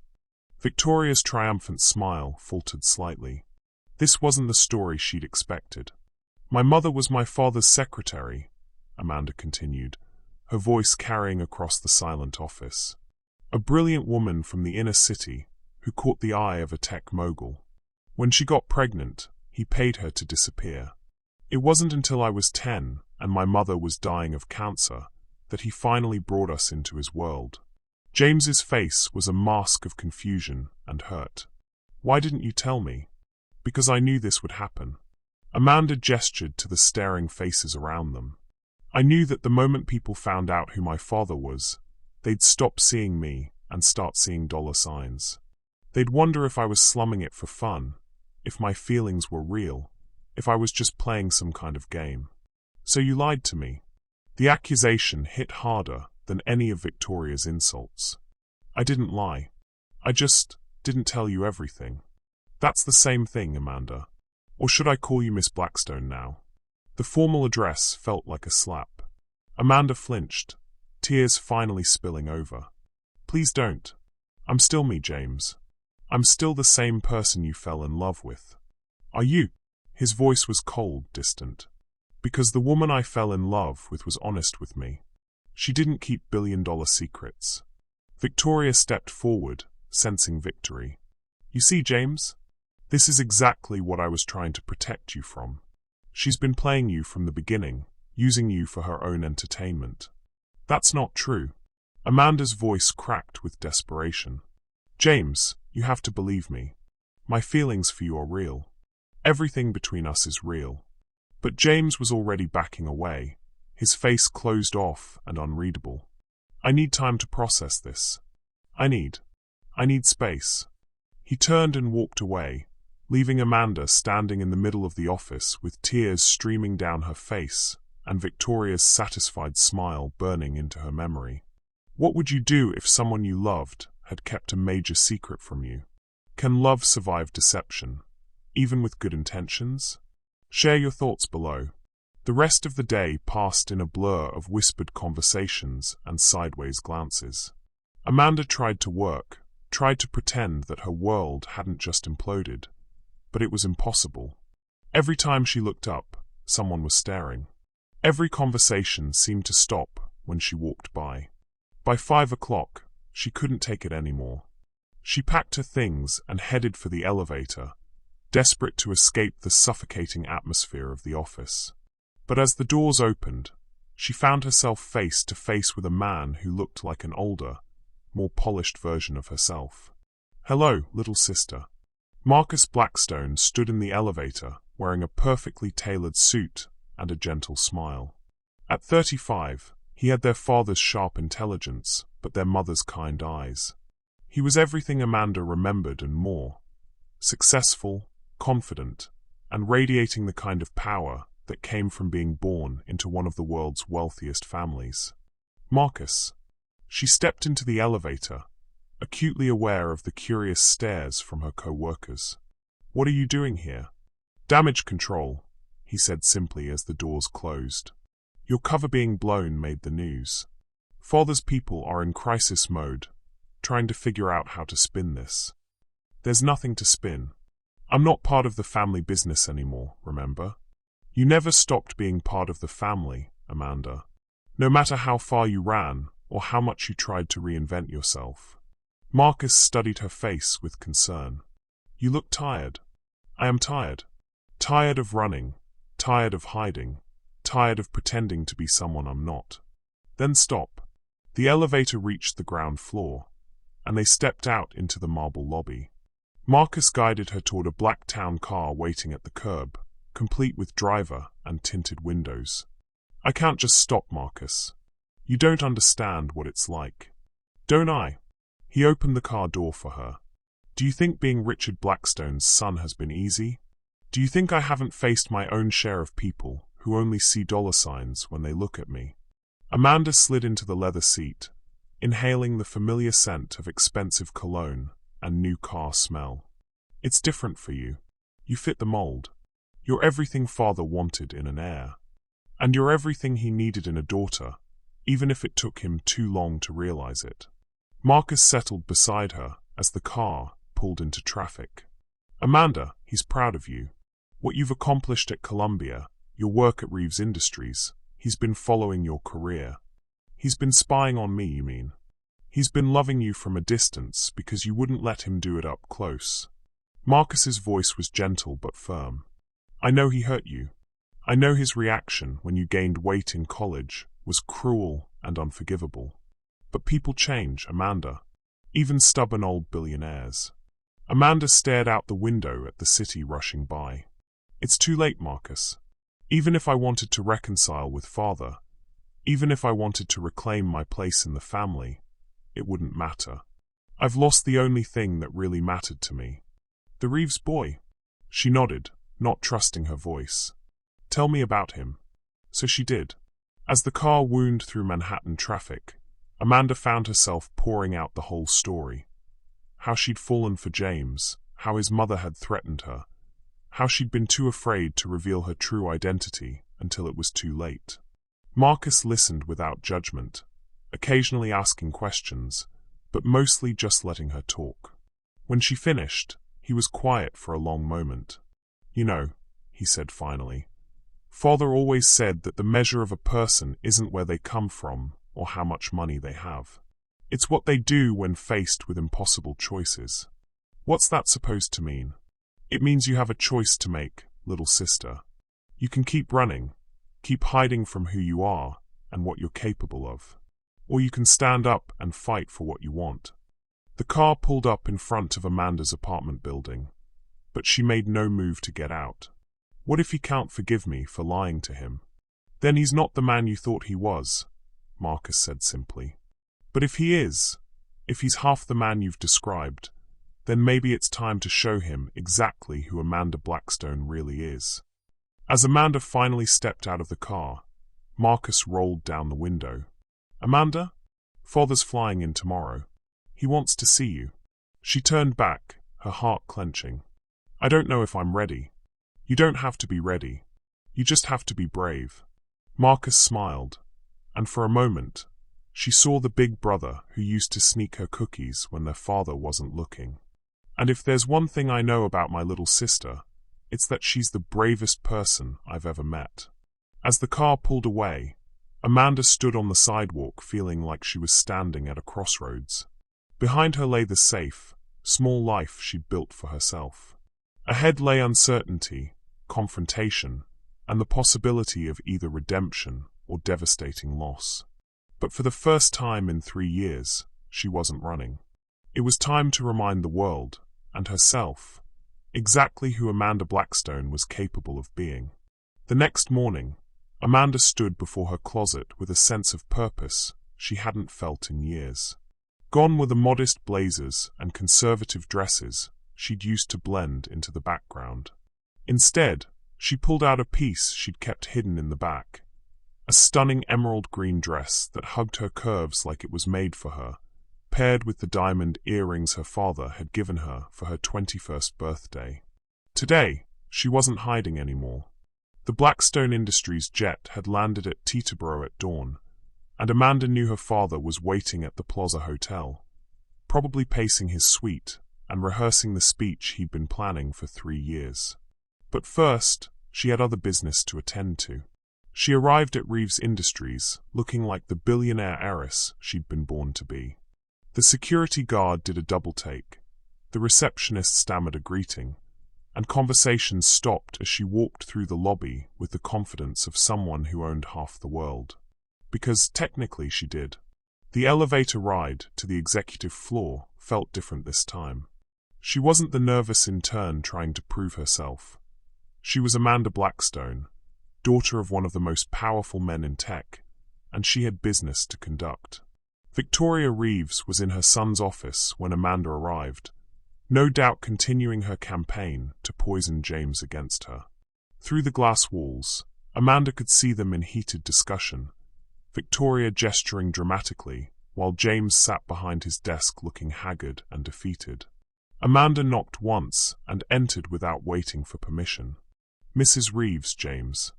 Victoria's triumphant smile faltered slightly. This wasn't the story she'd expected. "My mother was my father's secretary," Amanda continued, her voice carrying across the silent office. "A brilliant woman from the inner city who caught the eye of a tech mogul. When she got pregnant, he paid her to disappear. It wasn't until I was 10 and my mother was dying of cancer that he finally brought us into his world." James's face was a mask of confusion and hurt. "Why didn't you tell me?" "Because I knew this would happen." Amanda gestured to the staring faces around them. "I knew that the moment people found out who my father was, they'd stop seeing me and start seeing dollar signs. They'd wonder if I was slumming it for fun, if my feelings were real, if I was just playing some kind of game. So you lied to me." The accusation hit harder than any of Victoria's insults. "I didn't lie. I just didn't tell you everything." "That's the same thing, Amanda. Or should I call you Miss Blackstone now?" The formal address felt like a slap. Amanda flinched, tears finally spilling over. "Please don't. I'm still me, James. I'm still the same person you fell in love with." "Are you?" His voice was cold, distant. "Because the woman I fell in love with was honest with me. She didn't keep billion-dollar secrets." Victoria stepped forward, sensing victory. "You see, James? This is exactly what I was trying to protect you from. She's been playing you from the beginning, using you for her own entertainment." "That's not true." Amanda's voice cracked with desperation. "James, you have to believe me. My feelings for you are real. Everything between us is real." But James was already backing away, his face closed off and unreadable. "I need time to process this. I need space." He turned and walked away, leaving Amanda standing in the middle of the office with tears streaming down her face and Victoria's satisfied smile burning into her memory. What would you do if someone you loved had kept a major secret from you? Can love survive deception, even with good intentions? Share your thoughts below. The rest of the day passed in a blur of whispered conversations and sideways glances. Amanda tried to work, tried to pretend that her world hadn't just imploded, but it was impossible. Every time she looked up, someone was staring. Every conversation seemed to stop when she walked by. By 5 o'clock, she couldn't take it anymore. She packed her things and headed for the elevator, desperate to escape the suffocating atmosphere of the office. But as the doors opened, she found herself face to face with a man who looked like an older, more polished version of herself. "Hello, little sister." Marcus Blackstone stood in the elevator, wearing a perfectly tailored suit and a gentle smile. At 35, he had their father's sharp intelligence, but their mother's kind eyes. He was everything Amanda remembered and more. Successful, confident, and radiating the kind of power that came from being born into one of the world's wealthiest families. Marcus. She stepped into the elevator, acutely aware of the curious stares from her co-workers. "What are you doing here?" "Damage control," he said simply as the doors closed. "Your cover being blown made the news. Father's people are in crisis mode, trying to figure out how to spin this." "There's nothing to spin. I'm not part of the family business anymore, remember? You never stopped being part of the family, Amanda. No matter how far you ran, or how much you tried to reinvent yourself." Marcus studied her face with concern. "You look tired." "I am tired. Tired of running, tired of hiding, tired of pretending to be someone I'm not." "Then stop." The elevator reached the ground floor, and they stepped out into the marble lobby. Marcus guided her toward a black town car waiting at the curb, complete with driver and tinted windows. "I can't just stop, Marcus. You don't understand what it's like." "Don't I?" He opened the car door for her. "Do you think being Richard Blackstone's son has been easy? Do you think I haven't faced my own share of people who only see dollar signs when they look at me?" Amanda slid into the leather seat, inhaling the familiar scent of expensive cologne and new car smell. "It's different for you. You fit the mold. You're everything father wanted in an heir. And you're everything he needed in a daughter, even if it took him too long to realize it." Marcus settled beside her as the car pulled into traffic. "Amanda, he's proud of you. What you've accomplished at Columbia, your work at Reeves Industries, he's been following your career. He's been spying on me, you mean? He's been loving you from a distance because you wouldn't let him do it up close." Marcus's voice was gentle but firm. "I know he hurt you. I know his reaction when you gained weight in college was cruel and unforgivable. But people change, Amanda. Even stubborn old billionaires." Amanda stared out the window at the city rushing by. "It's too late, Marcus. Even if I wanted to reconcile with father, even if I wanted to reclaim my place in the family, it wouldn't matter. I've lost the only thing that really mattered to me." "The Reeves boy?" She nodded, not trusting her voice. "Tell me about him." So she did. As the car wound through Manhattan traffic, Amanda found herself pouring out the whole story. How she'd fallen for James, how his mother had threatened her, how she'd been too afraid to reveal her true identity until it was too late. Marcus listened without judgment, occasionally asking questions, but mostly just letting her talk. When she finished, he was quiet for a long moment. "You know," he said finally, "Father always said that the measure of a person isn't where they come from or how much money they have. It's what they do when faced with impossible choices." "What's that supposed to mean?" "It means you have a choice to make, little sister. You can keep running, keep hiding from who you are and what you're capable of. Or you can stand up and fight for what you want." The car pulled up in front of Amanda's apartment building, but she made no move to get out. "What if he can't forgive me for lying to him?" "Then he's not the man you thought he was," Marcus said simply. "But if he is, if he's half the man you've described, then maybe it's time to show him exactly who Amanda Blackstone really is." As Amanda finally stepped out of the car, Marcus rolled down the window. "Amanda? Father's flying in tomorrow. He wants to see you." She turned back, her heart clenching. "I don't know if I'm ready." "You don't have to be ready. You just have to be brave." Marcus smiled, and for a moment, she saw the big brother who used to sneak her cookies when their father wasn't looking. "And if there's one thing I know about my little sister, it's that she's the bravest person I've ever met." As the car pulled away, Amanda stood on the sidewalk feeling like she was standing at a crossroads. Behind her lay the safe, small life she'd built for herself. Ahead lay uncertainty, confrontation, and the possibility of either redemption or devastating loss. But for the first time in 3 years, she wasn't running. It was time to remind the world, and herself, exactly who Amanda Blackstone was capable of being. The next morning, Amanda stood before her closet with a sense of purpose she hadn't felt in years. Gone were the modest blazers and conservative dresses she'd used to blend into the background. Instead, she pulled out a piece she'd kept hidden in the back, a stunning emerald green dress that hugged her curves like it was made for her, paired with the diamond earrings her father had given her for her 21st birthday. Today, she wasn't hiding anymore. The Blackstone Industries jet had landed at Teterboro at dawn, and Amanda knew her father was waiting at the Plaza Hotel, probably pacing his suite and rehearsing the speech he'd been planning for 3 years. But first, she had other business to attend to. She arrived at Reeves Industries looking like the billionaire heiress she'd been born to be. The security guard did a double take, the receptionist stammered a greeting, and conversations stopped as she walked through the lobby with the confidence of someone who owned half the world. Because technically she did. The elevator ride to the executive floor felt different this time. She wasn't the nervous intern trying to prove herself. She was Amanda Blackstone, daughter of one of the most powerful men in tech, and she had business to conduct. Victoria Reeves was in her son's office when Amanda arrived, no doubt continuing her campaign to poison James against her. Through the glass walls, Amanda could see them in heated discussion, Victoria gesturing dramatically, while James sat behind his desk looking haggard and defeated. Amanda knocked once and entered without waiting for permission. "Mrs. Reeves, James.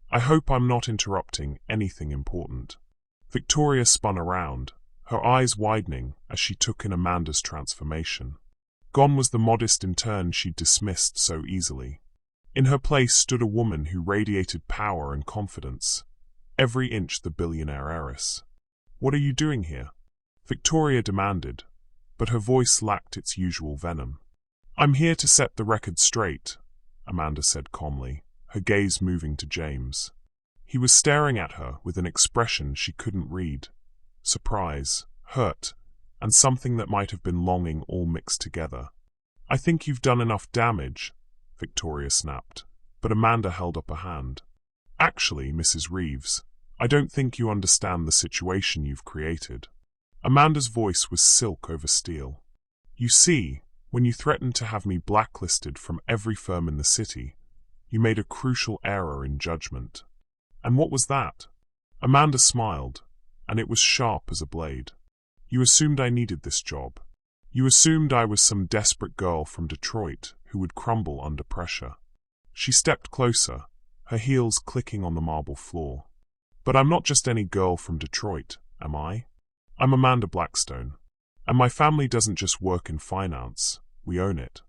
I hope I'm not interrupting anything important." Victoria spun around, her eyes widening as she took in Amanda's transformation. Gone was the modest intern she'd dismissed so easily. In her place stood a woman who radiated power and confidence, every inch the billionaire heiress. "What are you doing here?" Victoria demanded, but her voice lacked its usual venom. "I'm here to set the record straight," Amanda said calmly, her gaze moving to James. He was staring at her with an expression she couldn't read. Surprise, hurt, and something that might have been longing all mixed together. "I think you've done enough damage," Victoria snapped, but Amanda held up a hand. "Actually, Mrs. Reeves, I don't think you understand the situation you've created." Amanda's voice was silk over steel. "You see, when you threatened to have me blacklisted from every firm in the city, you made a crucial error in judgment." "And what was that?" Amanda smiled, and it was sharp as a blade. "You assumed I needed this job. You assumed I was some desperate girl from Detroit who would crumble under pressure." She stepped closer, her heels clicking on the marble floor. "But I'm not just any girl from Detroit, am I? I'm Amanda Blackstone. And my family doesn't just work in finance, we own it."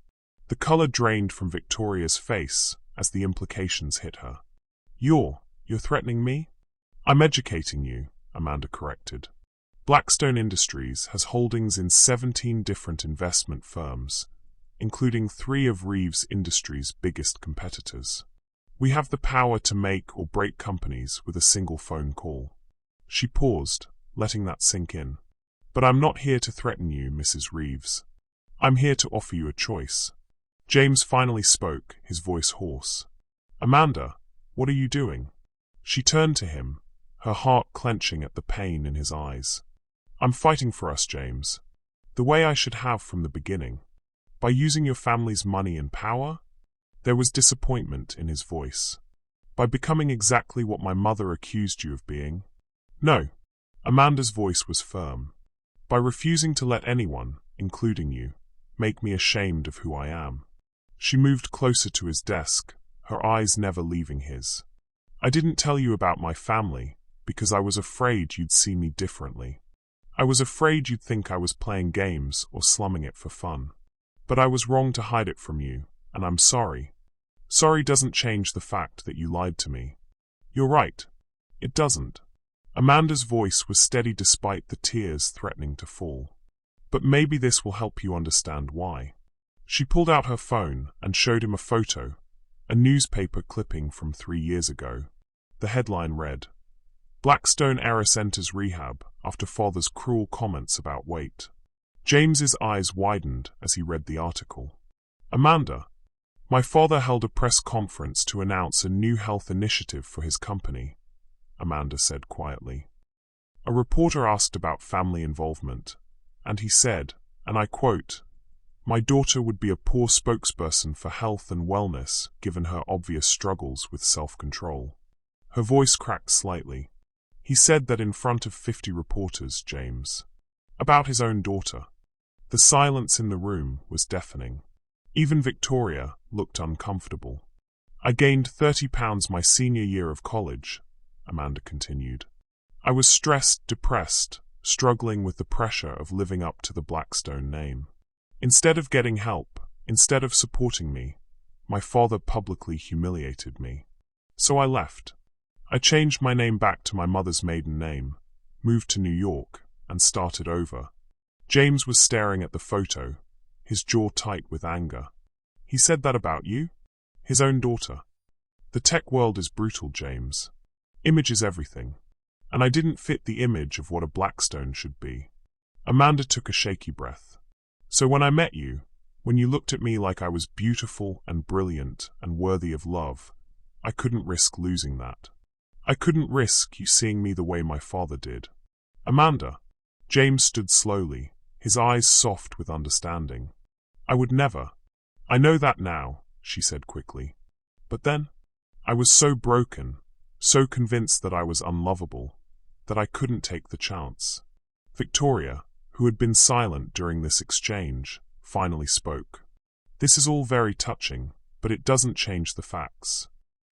The color drained from Victoria's face as the implications hit her. You're threatening me?" "I'm educating you," Amanda corrected. Blackstone Industries has holdings in 17 different investment firms, including 3 of Reeves Industries' biggest competitors. We have the power to make or break companies with a single phone call. She paused, letting that sink in. "But I'm not here to threaten you, Mrs. Reeves. I'm here to offer you a choice." James finally spoke, his voice hoarse. "Amanda, what are you doing?" She turned to him, her heart clenching at the pain in his eyes. "I'm fighting for us, James. The way I should have from the beginning. By using your family's money and power?" There was disappointment in his voice. "By becoming exactly what my mother accused you of being?" "No." Amanda's voice was firm. "By refusing to let anyone, including you, make me ashamed of who I am." She moved closer to his desk, her eyes never leaving his. "I didn't tell you about my family because I was afraid you'd see me differently. I was afraid you'd think I was playing games or slumming it for fun. But I was wrong to hide it from you, and I'm sorry. Sorry doesn't change the fact that you lied to me." "You're right. It doesn't." Amanda's voice was steady despite the tears threatening to fall. "But maybe this will help you understand why." She pulled out her phone and showed him a photo, a newspaper clipping from 3 years ago. The headline read, "Blackstone heiress enters rehab after father's cruel comments about weight." James's eyes widened as he read the article. "Amanda, my father held a press conference to announce a new health initiative for his company," Amanda said quietly. A reporter asked about family involvement, and he said, and I quote, My daughter would be a poor spokesperson for health and wellness, given her obvious struggles with self-control. Her voice cracked slightly. He said that in front of 50 reporters, James. About his own daughter. The silence in the room was deafening. Even Victoria looked uncomfortable. I gained 30 pounds my senior year of college, Amanda continued. I was stressed, depressed, struggling with the pressure of living up to the Blackstone name. Instead of getting help, instead of supporting me, my father publicly humiliated me. So I left. I changed my name back to my mother's maiden name, moved to New York, and started over. James was staring at the photo, his jaw tight with anger. He said that about you? His own daughter. The tech world is brutal, James. Image is everything. And I didn't fit the image of what a Blackstone should be. Amanda took a shaky breath. So when I met you, when you looked at me like I was beautiful and brilliant and worthy of love, I couldn't risk losing that. I couldn't risk you seeing me the way my father did. Amanda. James stood slowly, his eyes soft with understanding. I would never. I know that now, she said quickly. But then, I was so broken, so convinced that I was unlovable, that I couldn't take the chance. Victoria, who had been silent during this exchange, finally spoke. This is all very touching, but it doesn't change the facts.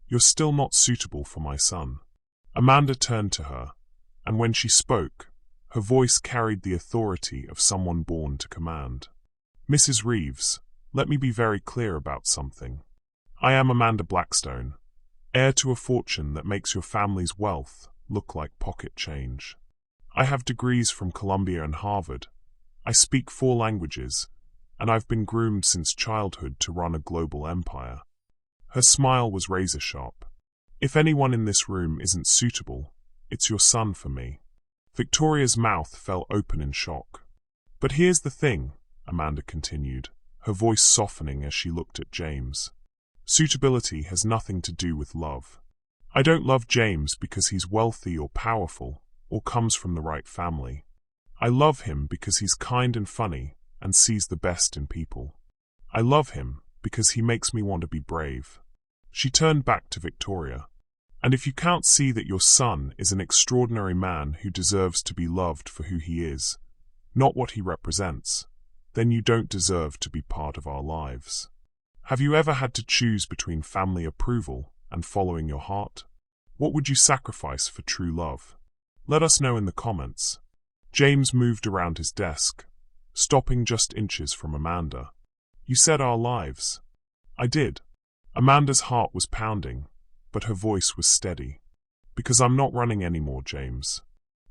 You're still not suitable for my son. Amanda turned to her, and when she spoke, her voice carried the authority of someone born to command. Mrs. Reeves, let me be very clear about something. I am Amanda Blackstone, heir to a fortune that makes your family's wealth look like pocket change. I have degrees from Columbia and Harvard. I speak 4 languages, and I've been groomed since childhood to run a global empire. Her smile was razor-sharp. If anyone in this room isn't suitable, it's your son for me. Victoria's mouth fell open in shock. But here's the thing, Amanda continued, her voice softening as she looked at James. Suitability has nothing to do with love. I don't love James because he's wealthy or powerful, or comes from the right family. I love him because he's kind and funny, and sees the best in people. I love him because he makes me want to be brave. She turned back to Victoria. And if you can't see that your son is an extraordinary man who deserves to be loved for who he is, not what he represents, then you don't deserve to be part of our lives. Have you ever had to choose between family approval and following your heart? What would you sacrifice for true love? Let us know in the comments. James moved around his desk, stopping just inches from Amanda. You said our lives. I did. Amanda's heart was pounding, but her voice was steady. Because I'm not running anymore, James.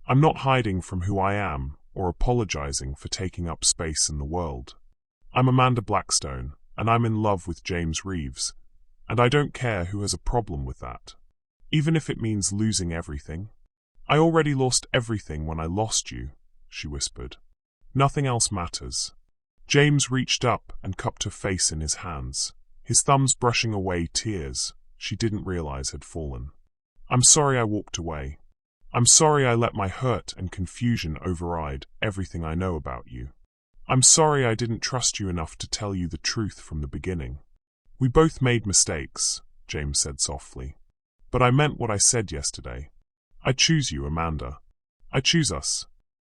I'm not hiding from who I am or apologizing for taking up space in the world. I'm Amanda Blackstone, and I'm in love with James Reeves, and I don't care who has a problem with that. Even if it means losing everything. I already lost everything when I lost you, she whispered. Nothing else matters. James reached up and cupped her face in his hands, his thumbs brushing away tears she didn't realize had fallen. I'm sorry I walked away. I'm sorry I let my hurt and confusion override everything I know about you. I'm sorry I didn't trust you enough to tell you the truth from the beginning. We both made mistakes, James said softly. But I meant what I said yesterday. I choose you, Amanda. I choose us.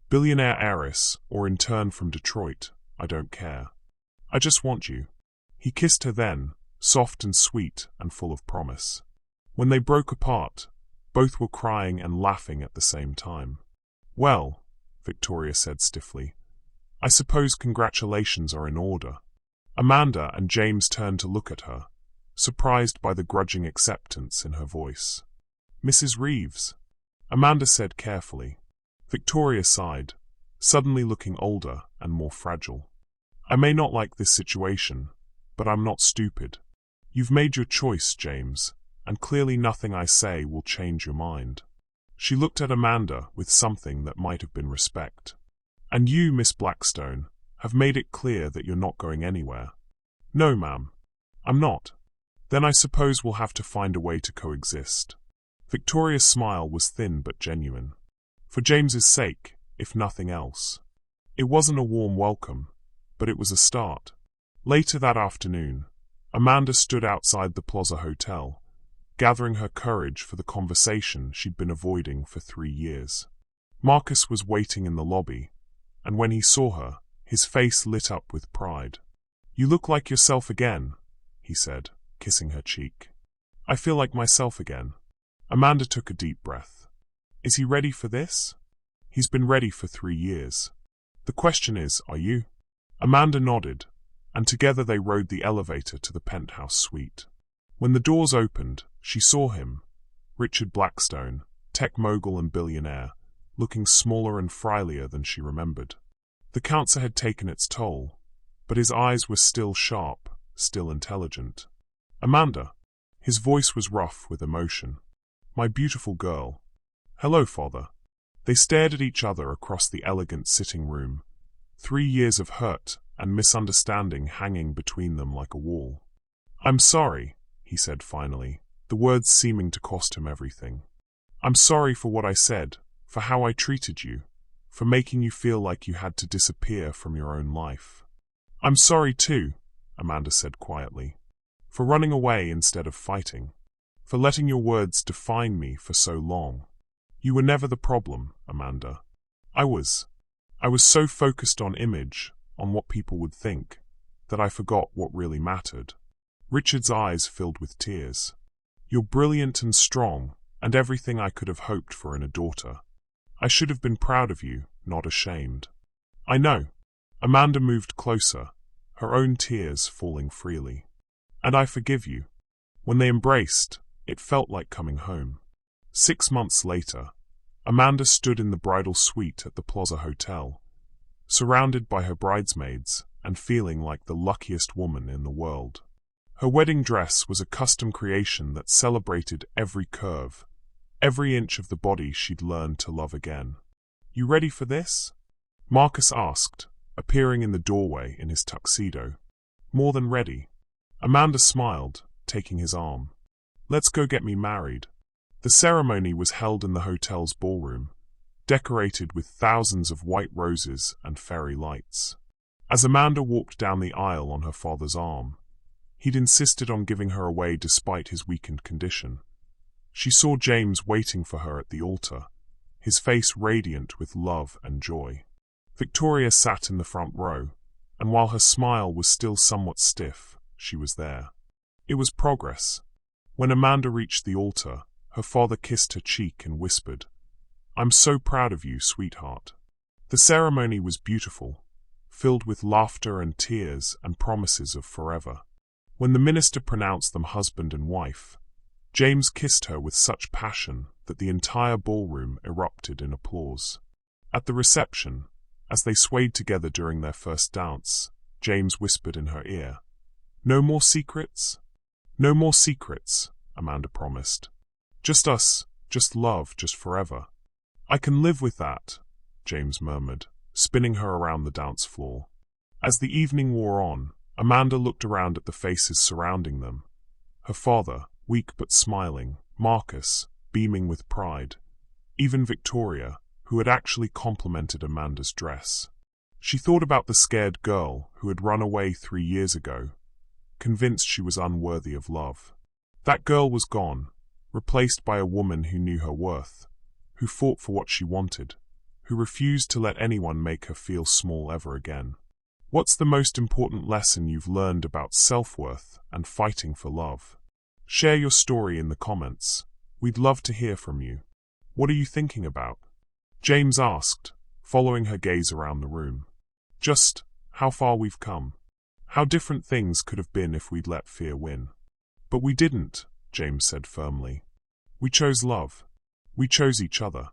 Billionaire-heiress or intern from Detroit, I don't care. I just want you. He kissed her then, soft and sweet and full of promise. When they broke apart, both were crying and laughing at the same time. Well, Victoria said stiffly, I suppose congratulations are in order. Amanda and James turned to look at her, surprised by the grudging acceptance in her voice. Mrs. Reeves, Amanda said carefully. Victoria sighed, suddenly looking older and more fragile. I may not like this situation, but I'm not stupid. You've made your choice, James, and clearly nothing I say will change your mind. She looked at Amanda with something that might have been respect. And you, Miss Blackstone, have made it clear that you're not going anywhere. No, ma'am. I'm not. Then I suppose we'll have to find a way to coexist. Victoria's smile was thin but genuine. For James's sake, if nothing else. It wasn't a warm welcome, but it was a start. Later that afternoon, Amanda stood outside the Plaza Hotel, gathering her courage for the conversation she'd been avoiding for 3 years. Marcus was waiting in the lobby, and when he saw her, his face lit up with pride. "You look like yourself again," he said, kissing her cheek. "I feel like myself again." Amanda took a deep breath. "Is he ready for this?" "He's been ready for 3 years. The question is, are you?" Amanda nodded, and together they rode the elevator to the penthouse suite. When the doors opened, she saw him, Richard Blackstone, tech mogul and billionaire, looking smaller and frilier than she remembered. The cancer had taken its toll, but his eyes were still sharp, still intelligent. "Amanda." His voice was rough with emotion. "My beautiful girl." "Hello, father." They stared at each other across the elegant sitting room, 3 years of hurt and misunderstanding hanging between them like a wall. "I'm sorry," he said finally, the words seeming to cost him everything. "I'm sorry for what I said, for how I treated you, for making you feel like you had to disappear from your own life." "I'm sorry too," Amanda said quietly, "for running away instead of fighting, for letting your words define me for so long. You were never the problem, Amanda. I was so focused on image, on what people would think, that I forgot what really mattered." Richard's eyes filled with tears. "You're brilliant and strong, and everything I could have hoped for in a daughter. I should have been proud of you, not ashamed." "I know." Amanda moved closer, her own tears falling freely. "And I forgive you." When they embraced, it felt like coming home. 6 months later, Amanda stood in the bridal suite at the Plaza Hotel, surrounded by her bridesmaids and feeling like the luckiest woman in the world. Her wedding dress was a custom creation that celebrated every curve, every inch of the body she'd learned to love again. "You ready for this?" Marcus asked, appearing in the doorway in his tuxedo. "More than ready." Amanda smiled, taking his arm. "Let's go get me married." The ceremony was held in the hotel's ballroom, decorated with thousands of white roses and fairy lights. As Amanda walked down the aisle on her father's arm, he'd insisted on giving her away despite his weakened condition. She saw James waiting for her at the altar, his face radiant with love and joy. Victoria sat in the front row, and while her smile was still somewhat stiff, she was there. It was progress. When Amanda reached the altar, her father kissed her cheek and whispered, "I'm so proud of you, sweetheart." The ceremony was beautiful, filled with laughter and tears and promises of forever. When the minister pronounced them husband and wife, James kissed her with such passion that the entire ballroom erupted in applause. At the reception, as they swayed together during their first dance, James whispered in her ear, "No more secrets?" "No more secrets," Amanda promised. "Just us, just love, just forever." "I can live with that," James murmured, spinning her around the dance floor. As the evening wore on, Amanda looked around at the faces surrounding them. Her father, weak but smiling, Marcus, beaming with pride, even Victoria, who had actually complimented Amanda's dress. She thought about the scared girl who had run away 3 years ago, convinced she was unworthy of love. That girl was gone, replaced by a woman who knew her worth, who fought for what she wanted, who refused to let anyone make her feel small ever again. What's the most important lesson you've learned about self-worth and fighting for love? Share your story in the comments. We'd love to hear from you. What are you thinking about? James asked, following her gaze around the room. Just how far we've come. How different things could have been if we'd let fear win. But we didn't, James said firmly. We chose love. We chose each other.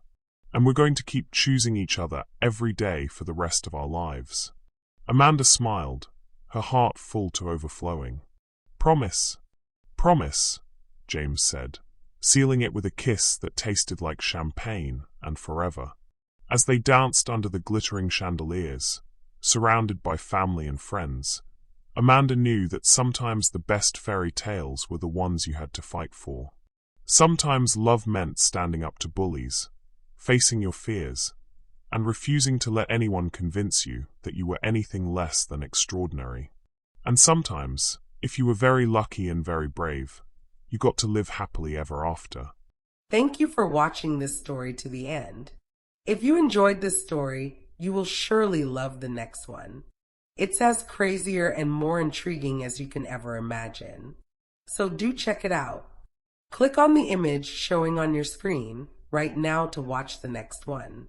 And we're going to keep choosing each other every day for the rest of our lives. Amanda smiled, her heart full to overflowing. Promise. Promise, James said, sealing it with a kiss that tasted like champagne and forever. As they danced under the glittering chandeliers, surrounded by family and friends, Amanda knew that sometimes the best fairy tales were the ones you had to fight for. Sometimes love meant standing up to bullies, facing your fears, and refusing to let anyone convince you that you were anything less than extraordinary. And sometimes, if you were very lucky and very brave, you got to live happily ever after.
Thank you for watching this story to the end. If you enjoyed this story, you will surely love the next one. It's as crazier and more intriguing as you can ever imagine. So do check it out. Click on the image showing on your screen right now to watch the next one.